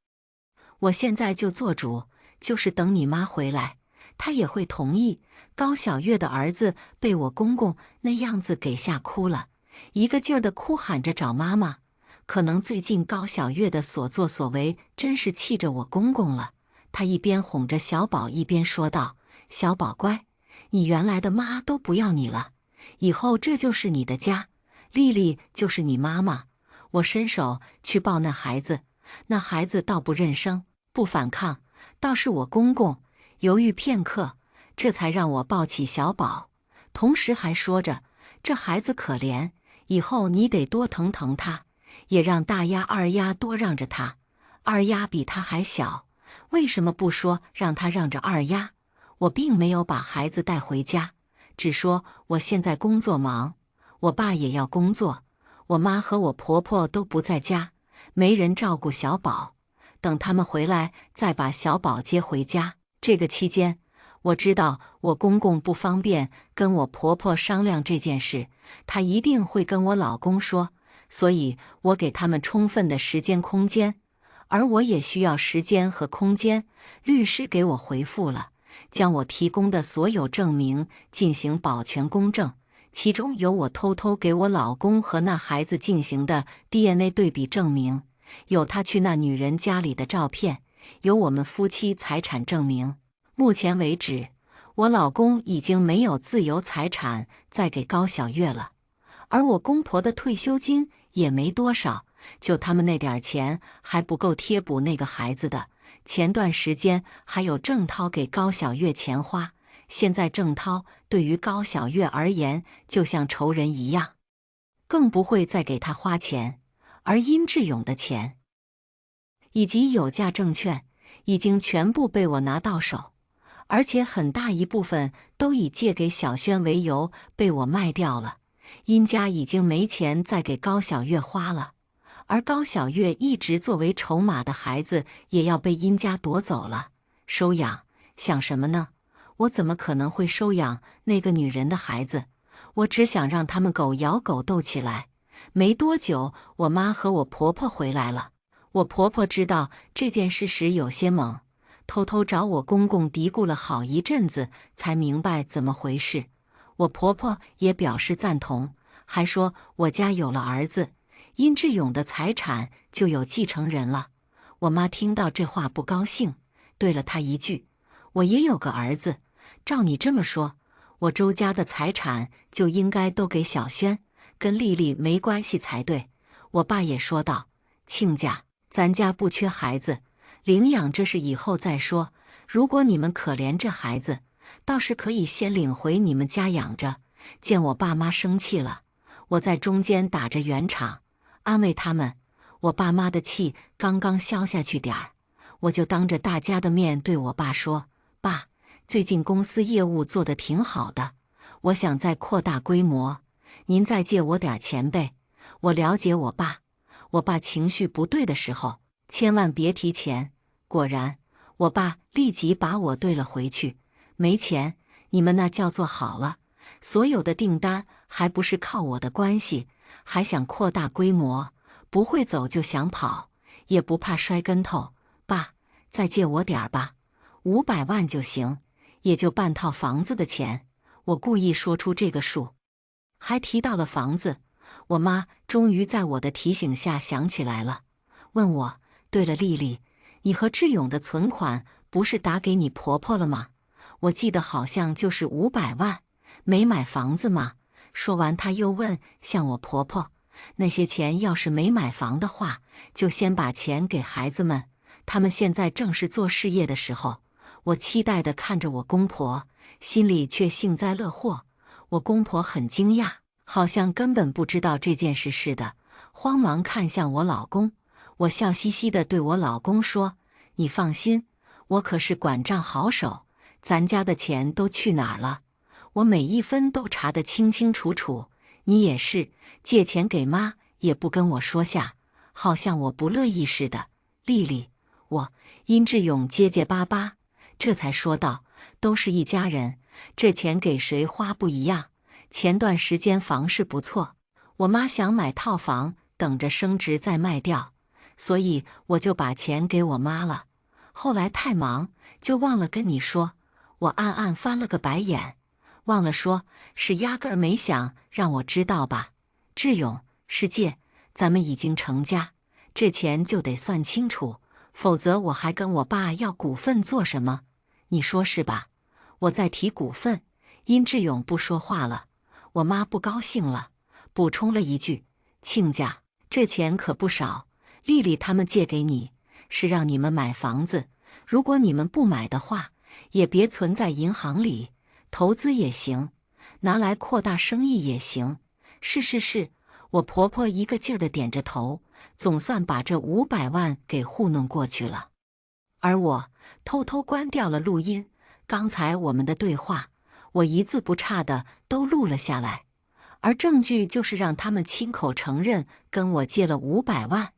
我现在就做主，就是等你妈回来，她也会同意。高小月的儿子被我公公那样子给吓哭了，一个劲儿地哭喊着找妈妈。可能最近高小月的所作所为真是气着我公公了。他一边哄着小宝，一边说道：小宝乖，你原来的妈都不要你了，以后这就是你的家，丽丽就是你妈妈。我伸手去抱那孩子，那孩子倒不认生，不反抗，倒是我公公犹豫片刻，这才让我抱起小宝，同时还说着：这孩子可怜，以后你得多疼疼他，也让大丫二丫多让着他。二丫比他还小，为什么不说让他让着二丫？我并没有把孩子带回家，只说我现在工作忙，我爸也要工作，我妈和我婆婆都不在家，没人照顾小宝，等他们回来再把小宝接回家。这个期间，我知道我公公不方便跟我婆婆商量这件事，他一定会跟我老公说，所以我给他们充分的时间空间，而我也需要时间和空间。律师给我回复了，将我提供的所有证明进行保全公证，其中有我偷偷给我老公和那孩子进行的 DNA 对比证明，有他去那女人家里的照片，有我们夫妻财产证明。目前为止，我老公已经没有自由财产再给高小月了，而我公婆的退休金也没多少，就他们那点钱还不够贴补那个孩子的。前段时间还有郑涛给高小月钱花，现在郑涛对于高小月而言就像仇人一样，更不会再给他花钱。而殷志勇的钱以及有价证券已经全部被我拿到手，而且很大一部分都以借给小轩为由被我卖掉了。殷家已经没钱再给高小月花了，而高小月一直作为筹码的孩子也要被殷家夺走了。收养？想什么呢？我怎么可能会收养那个女人的孩子？我只想让他们狗咬狗斗起来。没多久，我妈和我婆婆回来了。我婆婆知道这件事时有些懵，偷偷找我公公嘀咕了好一阵子，才明白怎么回事。我婆婆也表示赞同，还说我家有了儿子，殷志勇的财产就有继承人了。我妈听到这话不高兴，对了她一句：我也有个儿子，照你这么说，我周家的财产就应该都给小轩，跟丽丽没关系才对。我爸也说道：亲家，咱家不缺孩子，领养这事以后再说。如果你们可怜这孩子，倒是可以先领回你们家养着。见我爸妈生气了，我在中间打着圆场，安慰他们。我爸妈的气刚刚消下去点儿，我就当着大家的面对我爸说：爸，最近公司业务做得挺好的，我想再扩大规模，您再借我点钱呗。我了解我爸，我爸情绪不对的时候，千万别提钱。果然，我爸立即把我兑了回去。没钱，你们那叫做好了。所有的订单还不是靠我的关系，还想扩大规模，不会走就想跑，也不怕摔跟头。爸，再借我点儿吧，500万就行，也就半套房子的钱。我故意说出这个数，还提到了房子。我妈终于在我的提醒下想起来了，问我：对了，丽丽，你和志勇的存款不是打给你婆婆了吗？我记得好像就是500万，没买房子嘛。说完，她又问像我婆婆，那些钱要是没买房的话，就先把钱给孩子们，他们现在正是做事业的时候。我期待地看着我公婆，心里却幸灾乐祸。我公婆很惊讶，好像根本不知道这件事似的，慌忙看向我老公。我笑嘻嘻地对我老公说：你放心，我可是管账好手，咱家的钱都去哪儿了，我每一分都查得清清楚楚。你也是，借钱给妈也不跟我说下，好像我不乐意似的。丽丽，殷志勇结结巴巴，这才说道：都是一家人，这钱给谁花不一样。前段时间房市不错，我妈想买套房，等着升值再卖掉，所以我就把钱给我妈了。后来太忙，就忘了跟你说。我暗暗翻了个白眼，忘了说，是压根儿没想让我知道吧。志勇，是借，咱们已经成家，这钱就得算清楚，否则我还跟我爸要股份做什么？你说是吧？我再提股份，殷志勇不说话了。我妈不高兴了，补充了一句：亲家，这钱可不少，丽丽他们借给你，是让你们买房子，如果你们不买的话，也别存在银行里，投资也行，拿来扩大生意也行。是，我婆婆一个劲儿地点着头，总算把这500万给糊弄过去了。而我偷偷关掉了录音，刚才我们的对话，我一字不差的都录了下来，而证据就是让他们亲口承认跟我借了500万，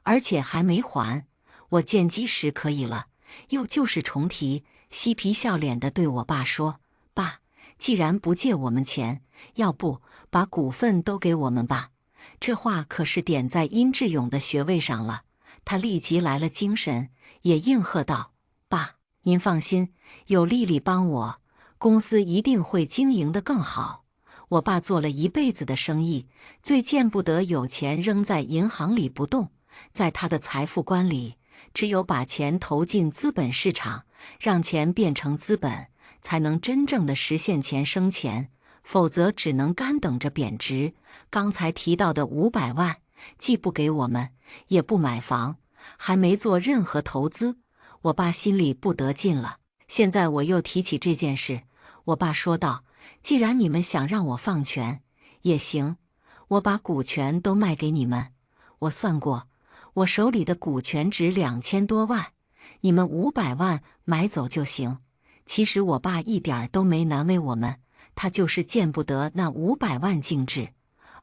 而且还没还。我见机时可以了，又旧事重提，嬉皮笑脸的对我爸说：爸，既然不借我们钱，要不把股份都给我们吧。这话可是点在殷志勇的穴位上了，他立即来了精神，也应和道：爸，您放心，有丽丽帮我，公司一定会经营得更好。我爸做了一辈子的生意，最见不得有钱扔在银行里不动，在他的财富观里，只有把钱投进资本市场，让钱变成资本，才能真正的实现钱生钱，否则只能干等着贬值。刚才提到的500万，既不给我们，也不买房，还没做任何投资，我爸心里不得劲了。现在我又提起这件事，我爸说道：既然你们想让我放权，也行，我把股权都卖给你们。我算过，我手里的股权值2000多万，你们500万买走就行。其实我爸一点儿都没难为我们，他就是见不得那500万净值，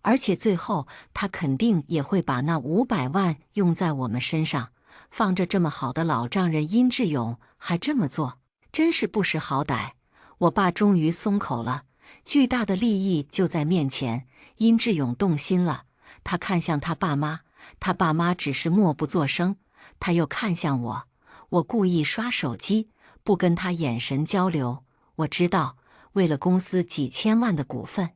而且最后他肯定也会把那500万用在我们身上。放着这么好的老丈人殷志勇还这么做，真是不识好歹。我爸终于松口了，巨大的利益就在面前。殷志勇动心了，他看向他爸妈，他爸妈只是默不作声。他又看向我，我故意刷手机，不跟他眼神交流。我知道，为了公司几千万的股份，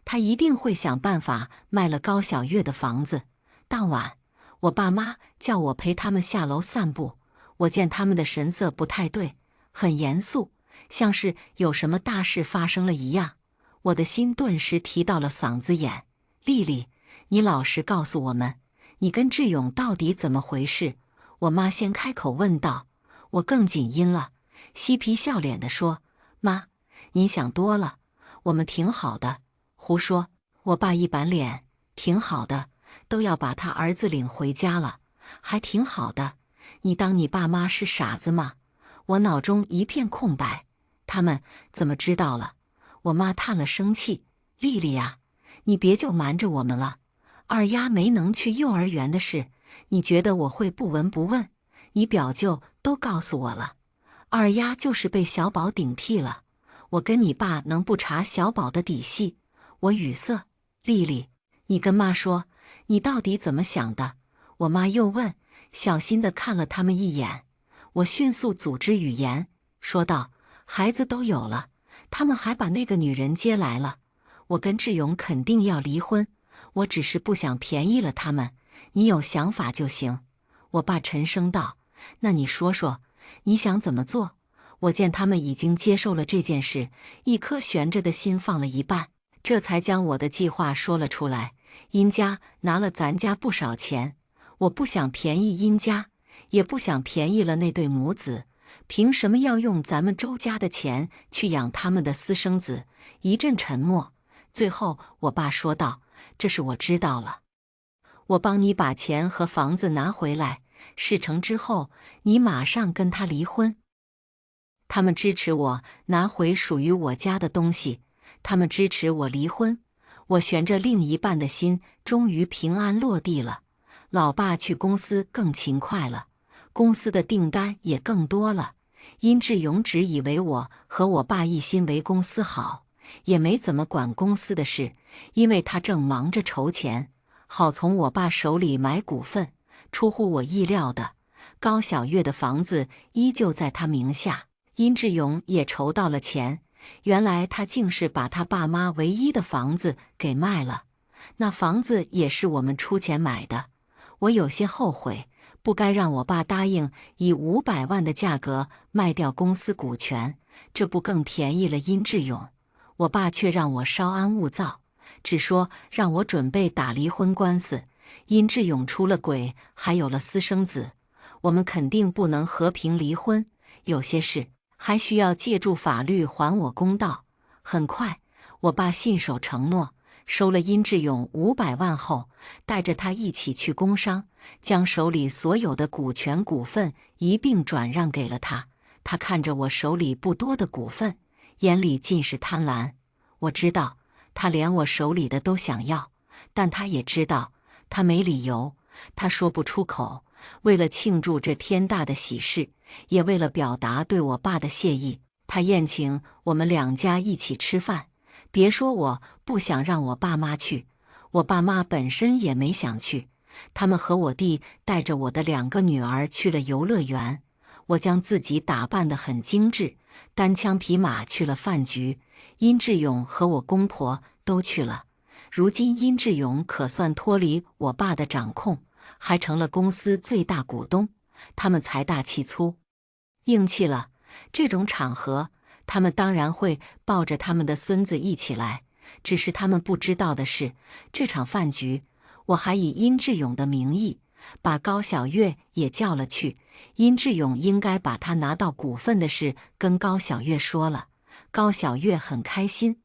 他一定会想办法卖了高小月的房子。当晚，我爸妈叫我陪他们下楼散步，我见他们的神色不太对，很严肃，像是有什么大事发生了一样。我的心顿时提到了嗓子眼。丽丽，你老实告诉我们，你跟志勇到底怎么回事？我妈先开口问道。我更紧阴了，嬉皮笑脸地说：妈，您想多了，我们挺好的。胡说！我爸一板脸，挺好的，都要把他儿子领回家了，还挺好的？你当你爸妈是傻子吗？我脑中一片空白，他们怎么知道了？我妈叹了声气：丽丽呀，你别就瞒着我们了。二丫没能去幼儿园的事，你觉得我会不闻不问？你表舅都告诉我了，二丫就是被小宝顶替了。我跟你爸能不查小宝的底细？我语塞。丽丽，你跟妈说，你到底怎么想的？我妈又问，小心地看了他们一眼。我迅速组织语言，说道：孩子都有了，他们还把那个女人接来了。我跟志勇肯定要离婚，我只是不想便宜了他们，你有想法就行。我爸沉声道：那你说说，你想怎么做？我见他们已经接受了这件事，一颗悬着的心放了一半，这才将我的计划说了出来。殷家拿了咱家不少钱，我不想便宜殷家，也不想便宜了那对母子，凭什么要用咱们周家的钱去养他们的私生子？一阵沉默，最后我爸说道：这是我知道了，我帮你把钱和房子拿回来，事成之后你马上跟他离婚。他们支持我拿回属于我家的东西，他们支持我离婚。我悬着另一半的心终于平安落地了。老爸去公司更勤快了，公司的订单也更多了。殷志勇只以为我和我爸一心为公司好，也没怎么管公司的事，因为他正忙着筹钱，好从我爸手里买股份。出乎我意料的，高小月的房子依旧在他名下，殷志勇也筹到了钱。原来他竟是把他爸妈唯一的房子给卖了，那房子也是我们出钱买的。我有些后悔，不该让我爸答应以500万的价格卖掉公司股权，这不更便宜了殷志勇？我爸却让我稍安勿躁，只说让我准备打离婚官司。殷志勇出了轨，还有了私生子，我们肯定不能和平离婚，有些事还需要借助法律还我公道。很快，我爸信守承诺，收了殷志勇500万后，带着他一起去工商，将手里所有的股权股份一并转让给了他。他看着我手里不多的股份，眼里尽是贪婪。我知道他连我手里的都想要，但他也知道他没理由，他说不出口。为了庆祝这天大的喜事，也为了表达对我爸的谢意，他宴请我们两家一起吃饭。别说我不想让我爸妈去，我爸妈本身也没想去。他们和我弟带着我的2个女儿去了游乐园，我将自己打扮得很精致，单枪匹马去了饭局。殷志勇和我公婆都去了。如今殷志勇可算脱离我爸的掌控，还成了公司最大股东。他们财大气粗，硬气了。这种场合，他们当然会抱着他们的孙子一起来。只是他们不知道的是，这场饭局，我还以殷志勇的名义把高小月也叫了去。殷志勇应该把他拿到股份的事跟高小月说了，高小月很开心。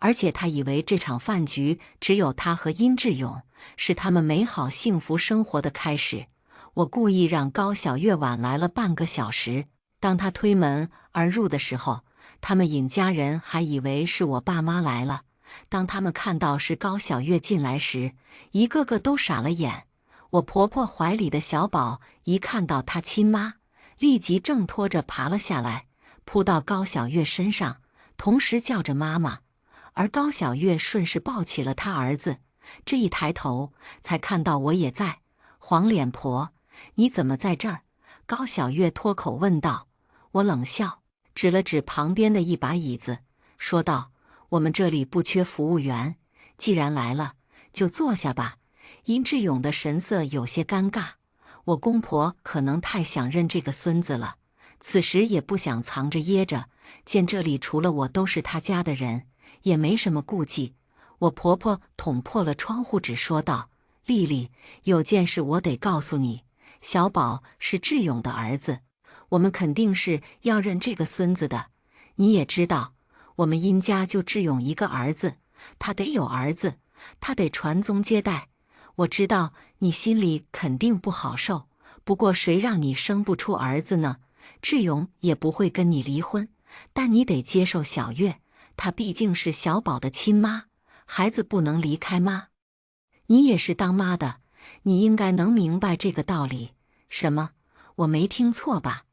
而且他以为这场饭局只有他和殷志勇，是他们美好幸福生活的开始。我故意让高小月晚来了半个小时，当他推门而入的时候，他们尹家人还以为是我爸妈来了。当他们看到是高小月进来时，一个个都傻了眼。我婆婆怀里的小宝一看到她亲妈，立即挣脱着爬了下来，扑到高小月身上，同时叫着妈妈。而高小月顺势抱起了他儿子，这一抬头才看到我也在。黄脸婆，你怎么在这儿？高小月脱口问道。我冷笑，指了指旁边的一把椅子，说道：我们这里不缺服务员，既然来了，就坐下吧。殷志勇的神色有些尴尬，我公婆可能太想认这个孙子了，此时也不想藏着掖着，见这里除了我都是他家的人，也没什么顾忌。我婆婆捅破了窗户纸说道：“丽丽，有件事我得告诉你，小宝是智勇的儿子，我们肯定是要认这个孙子的。你也知道，我们殷家就智勇一个儿子，他得有儿子，他得传宗接代。我知道你心里肯定不好受，不过谁让你生不出儿子呢？智勇也不会跟你离婚，但你得接受小月，她毕竟是小宝的亲妈，孩子不能离开妈。你也是当妈的，你应该能明白这个道理。什么？我没听错吧？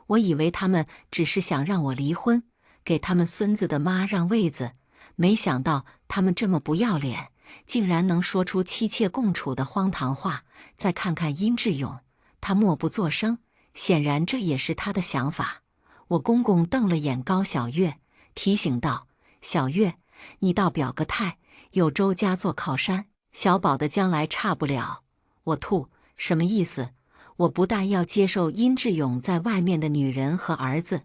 我以为他们只是想让我离婚，给他们孙子的妈让位子，没想到他们这么不要脸，竟然能说出妻妾共处的荒唐话。再看看殷志勇，他默不作声，显然这也是他的想法。我公公瞪了眼高小月，提醒道：“小月，你倒表个态，有周家做靠山，小宝的将来差不了。”我吐，什么意思？我不但要接受殷志勇在外面的女人和儿子，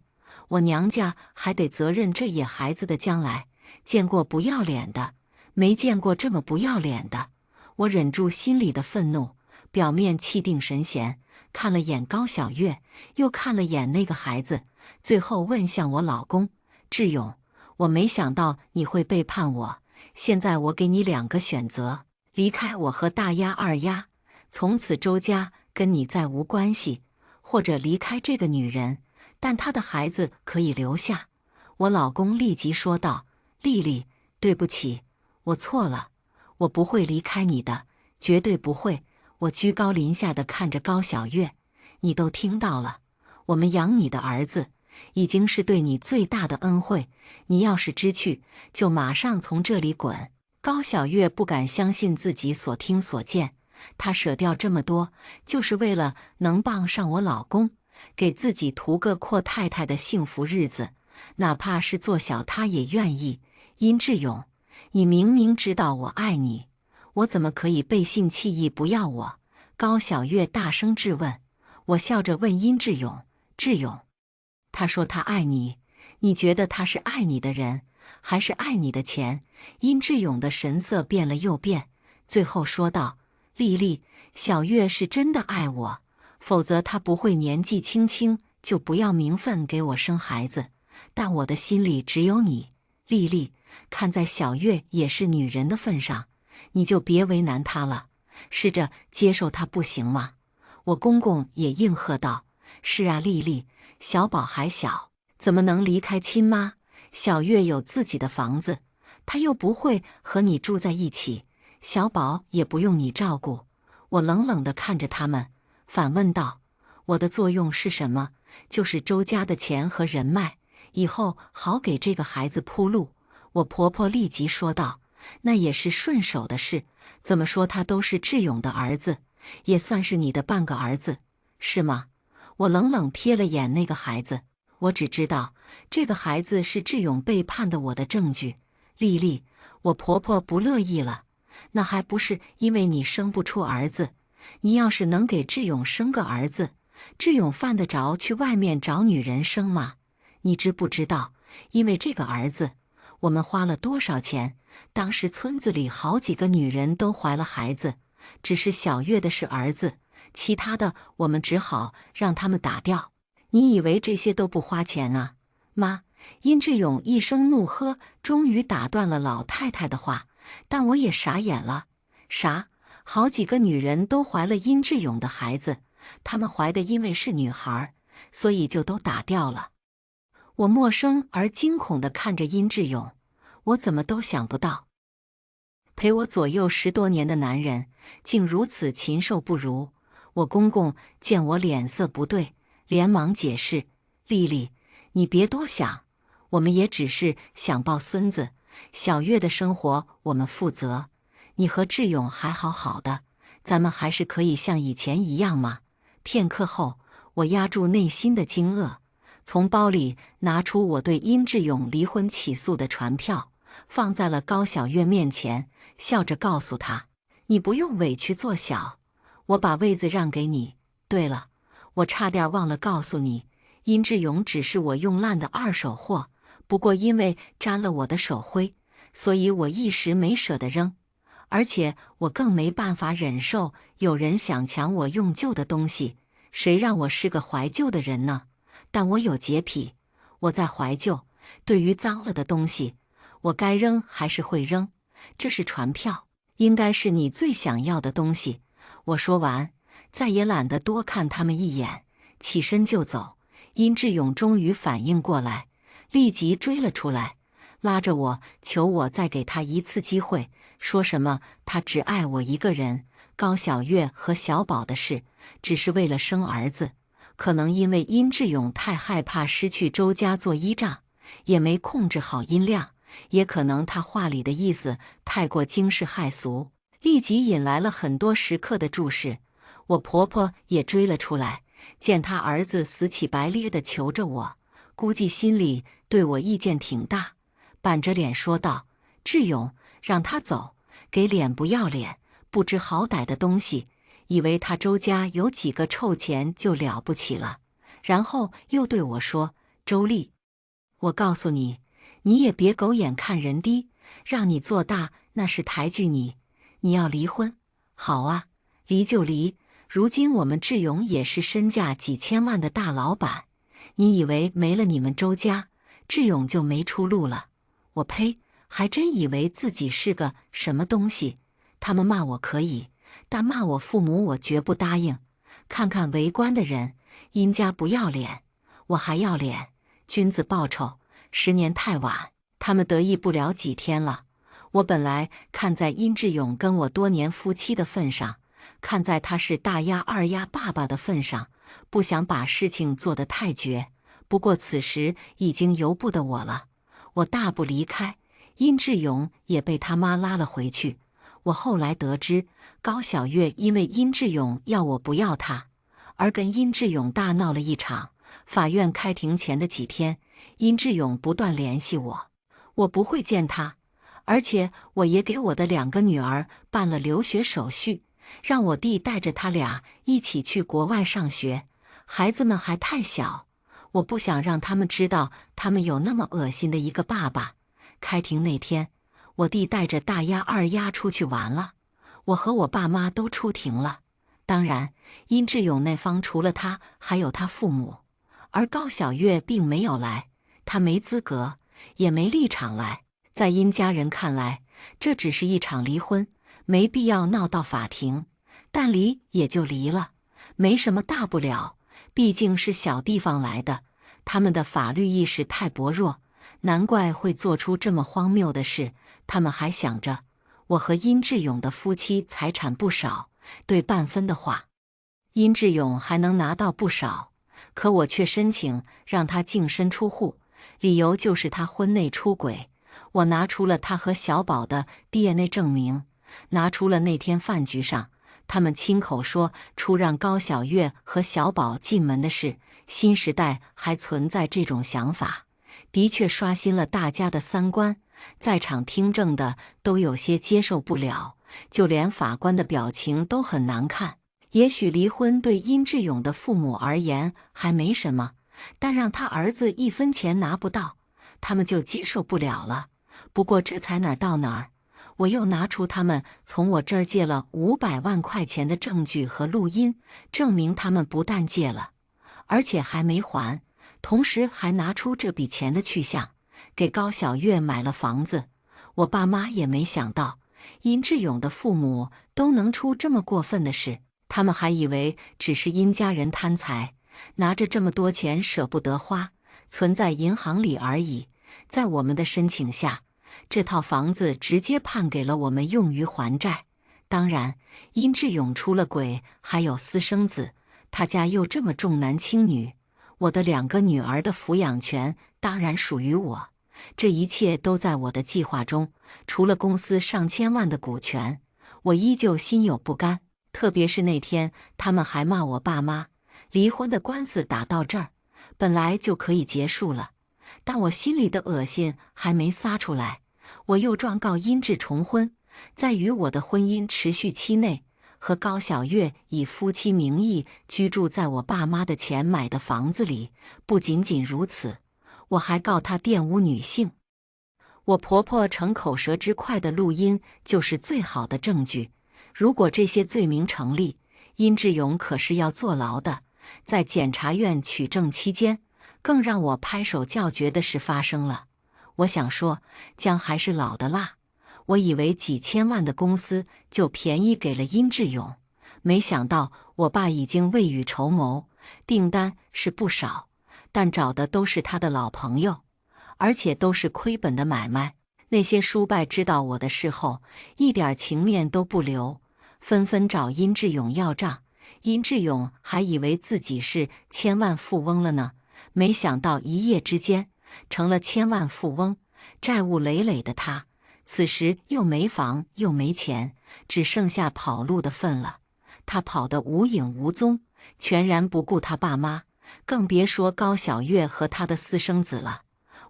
我娘家还得责任这野孩子的将来。见过不要脸的，没见过这么不要脸的。我忍住心里的愤怒，表面气定神闲，看了眼高小月，又看了眼那个孩子，最后问向我老公：“志勇，我没想到你会背叛我。现在我给你2个选择，离开我和大丫二丫，从此周家跟你再无关系，或者离开这个女人，但她的孩子可以留下。”我老公立即说道：“丽丽，对不起，我错了，我不会离开你的，绝对不会。”我居高临下的看着高小月：“你都听到了，我们养你的儿子，已经是对你最大的恩惠。你要是知趣，就马上从这里滚。”高小月不敢相信自己所听所见，她舍掉这么多，就是为了能傍上我老公，给自己图个阔太太的幸福日子，哪怕是做小她也愿意。殷志勇，你明明知道我爱你，我怎么可以背信弃义不要我？高小月大声质问。我笑着问殷志勇：“志勇，他说他爱你，你觉得他是爱你的人，还是爱你的钱？”殷志勇的神色变了又变，最后说道：“丽丽，小月是真的爱我，否则她不会年纪轻轻就不要名分给我生孩子。但我的心里只有你，丽丽，看在小月也是女人的份上，你就别为难她了，试着接受她不行吗？”我公公也应和道：“是啊，丽丽，小宝还小，怎么能离开亲妈？小月有自己的房子，她又不会和你住在一起，小宝也不用你照顾。”我冷冷地看着他们，反问道：“我的作用是什么？就是周家的钱和人脉，以后好给这个孩子铺路。”我婆婆立即说道：“那也是顺手的事，怎么说他都是志勇的儿子，也算是你的半个儿子，是吗？”我冷冷瞥了眼那个孩子，我只知道这个孩子是志勇背叛的我的证据。丽丽，我婆婆不乐意了，那还不是因为你生不出儿子？你要是能给志勇生个儿子，志勇犯得着去外面找女人生吗？你知不知道，因为这个儿子，我们花了多少钱？当时村子里好几个女人都怀了孩子，只是小月的是儿子，其他的我们只好让他们打掉。你以为这些都不花钱啊？妈！殷志勇一声怒喝，终于打断了老太太的话，但我也傻眼了。啥？好几个女人都怀了殷志勇的孩子，她们怀的因为是女孩，所以就都打掉了。我陌生而惊恐地看着殷志勇，我怎么都想不到，陪我左右10多年的男人，竟如此禽兽不如。我公公见我脸色不对，连忙解释：“丽丽，你别多想，我们也只是想抱孙子，小月的生活我们负责。你和志勇还好好的，咱们还是可以像以前一样吗？”片刻后，我压住内心的惊愕，从包里拿出我对殷志勇离婚起诉的传票，放在了高小月面前，笑着告诉她：“你不用委屈做小，我把位子让给你。对了，我差点忘了告诉你，殷志勇只是我用烂的二手货，不过因为沾了我的手灰，所以我一时没舍得扔。而且我更没办法忍受有人想抢我用旧的东西，谁让我是个怀旧的人呢？但我有洁癖，我在怀旧。对于脏了的东西，我该扔还是会扔。这是传票，应该是你最想要的东西。我说完，再也懒得多看他们一眼，起身就走。殷志勇终于反应过来，立即追了出来，拉着我求我再给他一次机会，说什么他只爱我一个人，高小月和小宝的事只是为了生儿子。可能因为殷志勇太害怕失去周家做依仗，也没控制好音量，也可能他话里的意思太过惊世骇俗，立即引来了很多食客的注视。我婆婆也追了出来，见他儿子死乞白咧地求着我，估计心里对我意见挺大，板着脸说道：“志勇，让他走，给脸不要脸，不知好歹的东西，以为他周家有几个臭钱就了不起了。”然后又对我说：“周丽，我告诉你，你也别狗眼看人低，让你做大那是抬举你。你要离婚，好啊，离就离。如今我们志勇也是身价几千万的大老板，你以为没了你们周家，志勇就没出路了？我呸！还真以为自己是个什么东西。他们骂我可以，但骂我父母我绝不答应。看看围观的人，殷家不要脸，我还要脸。君子报仇，10年太晚，他们得意不了几天了。我本来看在殷志勇跟我多年夫妻的份上，看在他是大丫二丫爸爸的份上，不想把事情做得太绝。不过此时已经由不得我了，我大步离开，殷志勇也被他妈拉了回去。我后来得知，高小月因为殷志勇要我不要他，而跟殷志勇大闹了一场。法院开庭前的几天，殷志勇不断联系我，我不会见他，而且我也给我的2个女儿办了留学手续，让我弟带着他俩一起去国外上学。孩子们还太小，我不想让他们知道他们有那么恶心的一个爸爸。开庭那天，我弟带着大丫二丫出去玩了，我和我爸妈都出庭了。当然，殷志勇那方除了他还有他父母，而高小月并没有来，她没资格，也没立场来。在殷家人看来，这只是一场离婚，没必要闹到法庭。但离也就离了，没什么大不了，毕竟是小地方来的，他们的法律意识太薄弱，难怪会做出这么荒谬的事。他们还想着我和殷志勇的夫妻财产不少，对半分的话，殷志勇还能拿到不少。可我却申请让他净身出户，理由就是他婚内出轨。我拿出了他和小宝的 DNA 证明，拿出了那天饭局上他们亲口说出让高小月和小宝进门的事。新时代还存在这种想法，的确刷新了大家的三观。在场听证的都有些接受不了，就连法官的表情都很难看。也许离婚对殷志勇的父母而言还没什么，但让他儿子1分钱拿不到，他们就接受不了了。不过这才哪儿到哪儿，我又拿出他们从我这儿借了500万块钱的证据和录音，证明他们不但借了，而且还没还，同时还拿出这笔钱的去向，给高小月买了房子。我爸妈也没想到殷志勇的父母都能出这么过分的事，他们还以为只是殷家人贪财，拿着这么多钱舍不得花，存在银行里而已。在我们的申请下，这套房子直接判给了我们用于还债。当然，殷志勇出了轨，还有私生子，他家又这么重男轻女，我的2个女儿的抚养权当然属于我。这一切都在我的计划中，除了公司上千万的股权，我依旧心有不甘。特别是那天，他们还骂我爸妈。离婚的官司打到这儿，本来就可以结束了，但我心里的恶心还没撒出来，我又状告殷志重婚。在与我的婚姻持续期内，和高小月以夫妻名义居住在我爸妈的钱买的房子里。不仅仅如此，我还告他玷污女性。我婆婆逞口舌之快的录音就是最好的证据。如果这些罪名成立，殷志勇可是要坐牢的。在检察院取证期间，更让我拍手叫绝的事发生了。我想说，姜还是老的辣。我以为几千万的公司就便宜给了殷志勇，没想到我爸已经未雨绸缪，订单是不少，但找的都是他的老朋友，而且都是亏本的买卖。那些叔伯知道我的事后，一点情面都不留，纷纷找殷志勇要账。殷志勇还以为自己是千万富翁了呢，没想到一夜之间成了千万富翁，债务累累的他，此时又没房又没钱，只剩下跑路的份了。他跑得无影无踪，全然不顾他爸妈，更别说高小月和他的私生子了。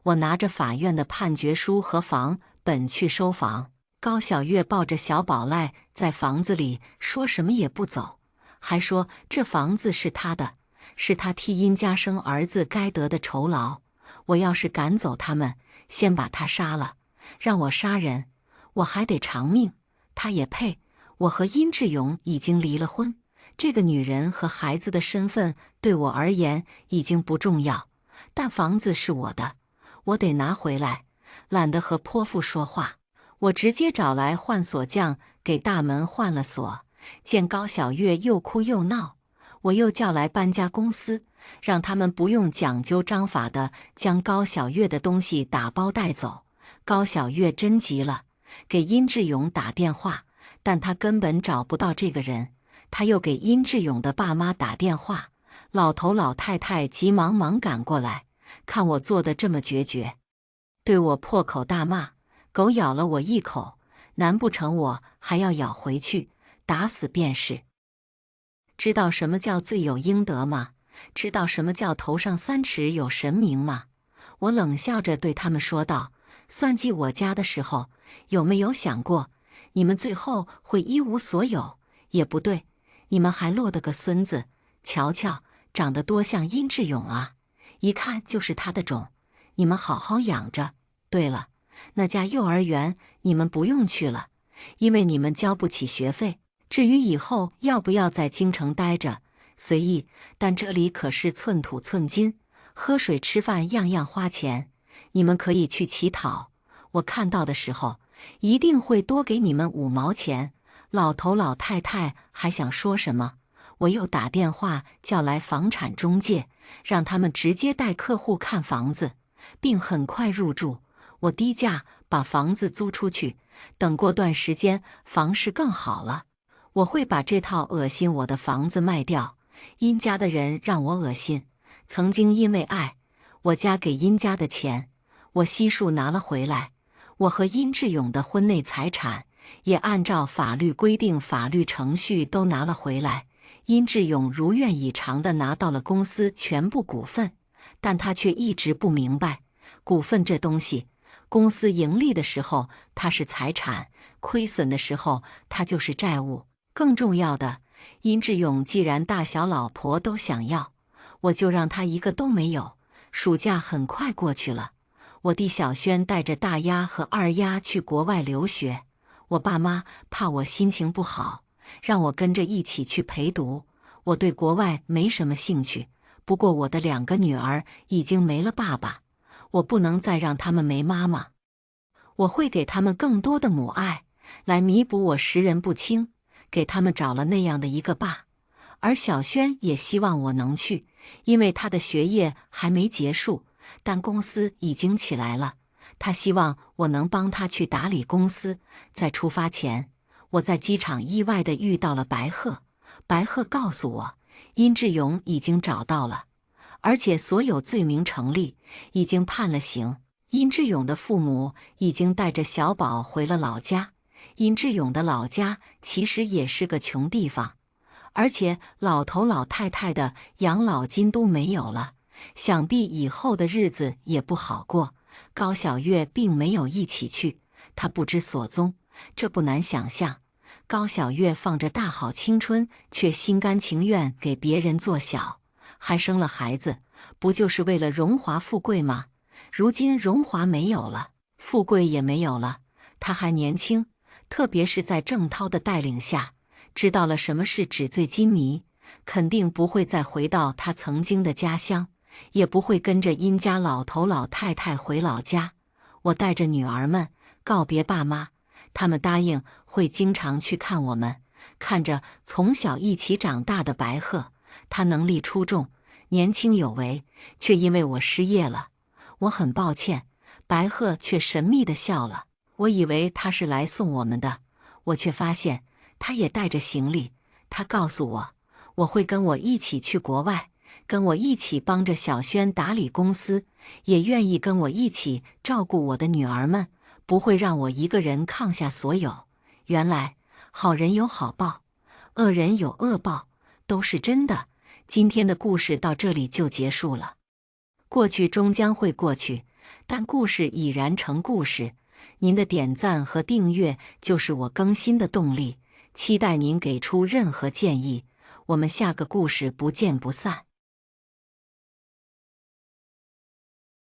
我拿着法院的判决书和房本去收房，高小月抱着小宝赖在房子里，说什么也不走，还说这房子是他的，是他替殷家生儿子该得的酬劳。我要是赶走他们，先把他杀了，让我杀人，我还得偿命。他也配？我和殷志勇已经离了婚，这个女人和孩子的身份对我而言已经不重要，但房子是我的，我得拿回来。懒得和泼妇说话，我直接找来换锁匠给大门换了锁。见高小月又哭又闹，我又叫来搬家公司，让他们不用讲究章法的将高小月的东西打包带走。高小月真急了，给殷志勇打电话，但他根本找不到这个人。他又给殷志勇的爸妈打电话，老头老太太急忙忙赶过来，看我做得这么决绝，对我破口大骂：狗咬了我一口，难不成我还要咬回去？打死便是。知道什么叫罪有应得吗？知道什么叫头上三尺有神明吗？我冷笑着对他们说道：算计我家的时候，有没有想过，你们最后会一无所有？也不对，你们还落得个孙子，瞧瞧，长得多像殷志勇啊，一看就是他的种，你们好好养着。对了，那家幼儿园你们不用去了，因为你们交不起学费。至于以后要不要在京城待着，随意，但这里可是寸土寸金，喝水吃饭样样花钱，你们可以去乞讨，我看到的时候一定会多给你们5毛钱。老头老太太还想说什么，我又打电话叫来房产中介，让他们直接带客户看房子，并很快入住。我低价把房子租出去，等过段时间房市更好了，我会把这套恶心我的房子卖掉。殷家的人让我恶心，曾经因为爱，我家给殷家的钱，我悉数拿了回来。我和殷志勇的婚内财产也按照法律规定、法律程序都拿了回来。殷志勇如愿以偿地拿到了公司全部股份，但他却一直不明白，股份这东西，公司盈利的时候它是财产，亏损的时候它就是债务。更重要的，殷志勇既然大小老婆都想要，我就让他一个都没有。暑假很快过去了，我弟小轩带着大丫和二丫去国外留学，我爸妈怕我心情不好，让我跟着一起去陪读。我对国外没什么兴趣，不过我的2个女儿已经没了爸爸，我不能再让他们没妈妈。我会给他们更多的母爱，来弥补我识人不清，给他们找了那样的一个爸。而小轩也希望我能去，因为他的学业还没结束，但公司已经起来了，他希望我能帮他去打理公司。在出发前，我在机场意外地遇到了白鹤，白鹤告诉我，殷志勇已经找到了，而且所有罪名成立，已经判了刑。殷志勇的父母已经带着小宝回了老家。殷志勇的老家其实也是个穷地方，而且老头老太太的养老金都没有了，想必以后的日子也不好过。高小月并没有一起去，她不知所踪，这不难想象。高小月放着大好青春，却心甘情愿给别人做小，还生了孩子，不就是为了荣华富贵吗？如今荣华没有了，富贵也没有了，她还年轻，特别是在郑涛的带领下，知道了什么是纸醉金迷，肯定不会再回到她曾经的家乡，也不会跟着殷家老头老太太回老家。我带着女儿们告别爸妈，他们答应会经常去看我们。看着从小一起长大的白鹤，他能力出众，年轻有为，却因为我失业了。我很抱歉。白鹤却神秘地笑了。我以为他是来送我们的，我却发现他也带着行李。他告诉我会跟我一起去国外，跟我一起帮着小轩打理公司，也愿意跟我一起照顾我的女儿们，不会让我一个人抗下所有。原来好人有好报，恶人有恶报，都是真的。今天的故事到这里就结束了。过去终将会过去，但故事已然成故事。您的点赞和订阅就是我更新的动力，期待您给出任何建议。我们下个故事不见不散。